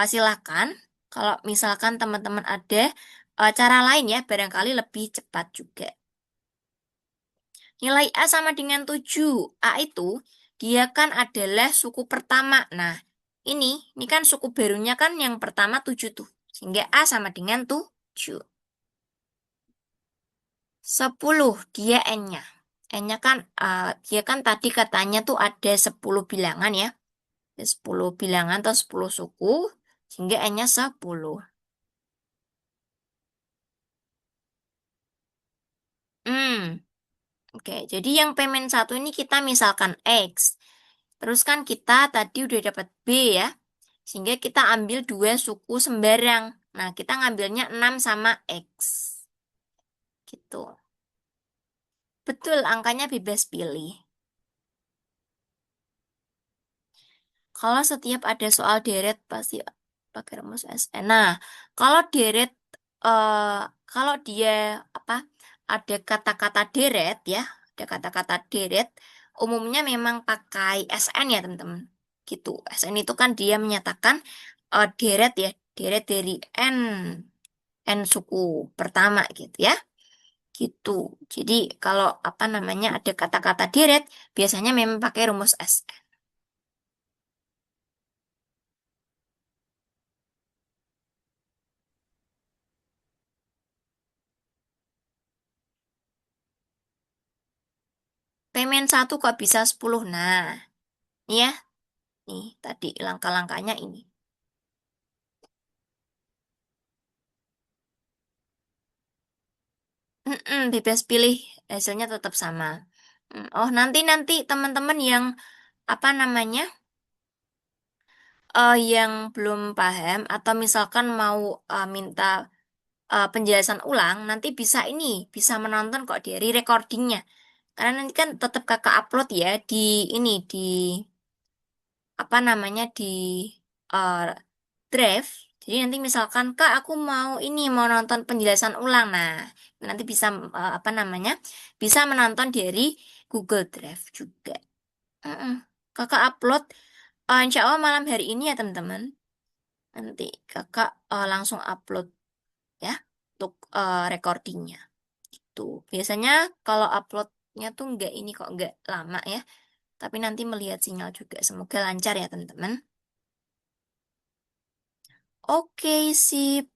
Silakan kalau misalkan teman-teman ada cara lain ya, barangkali lebih cepat juga. Nilai A sama dengan 7. A itu dia kan adalah suku pertama. Nah, ini kan suku barunya kan yang pertama 7 tuh. Sehingga A sama dengan 7. 10 dia N-nya. N-nya kan dia kan tadi katanya tuh ada 10 bilangan ya. Ada 10 bilangan atau 10 suku. Sehingga N-nya 10. Hmm. Oke, jadi yang Payment 1 ini kita misalkan X. Terus kan kita tadi udah dapat B ya. Sehingga kita ambil dua suku sembarang. Nah, kita ngambilnya 6 sama X. Gitu. Betul, angkanya bebas pilih. Kalau setiap ada soal deret pasti pakai rumus SN. Nah, kalau deret, eh, kalau dia apa ada kata-kata deret ya, ada kata-kata deret, umumnya memang pakai SN ya teman-teman. Gitu. SN itu kan dia menyatakan deret ya, deret dari N suku pertama gitu ya. Gitu. Jadi kalau apa namanya ada kata-kata deret, biasanya memang pakai rumus SN. Payment 1 kok bisa 10? Nah, ini ya. Nih, tadi langkah-langkahnya ini. Bebas pilih, hasilnya tetap sama. Oh, nanti teman-teman yang apa namanya, yang belum paham atau misalkan mau minta penjelasan ulang, nanti bisa ini, bisa menonton kok dari recordingnya. Karena nanti kan tetap kakak upload ya di ini, di apa namanya, di eh, Drive. Jadi nanti misalkan Kak aku mau ini mau nonton penjelasan ulang. Nah, nanti bisa apa namanya? Bisa menonton dari Google Drive juga. Mm-mm. Kakak upload insya Allah malam hari ini ya teman-teman. Nanti kakak langsung upload ya untuk recordingnya. Tuh, biasanya kalau uploadnya tuh nggak ini kok nggak lama ya. Tapi nanti melihat sinyal juga. Semoga lancar ya teman-teman. Oke, sip.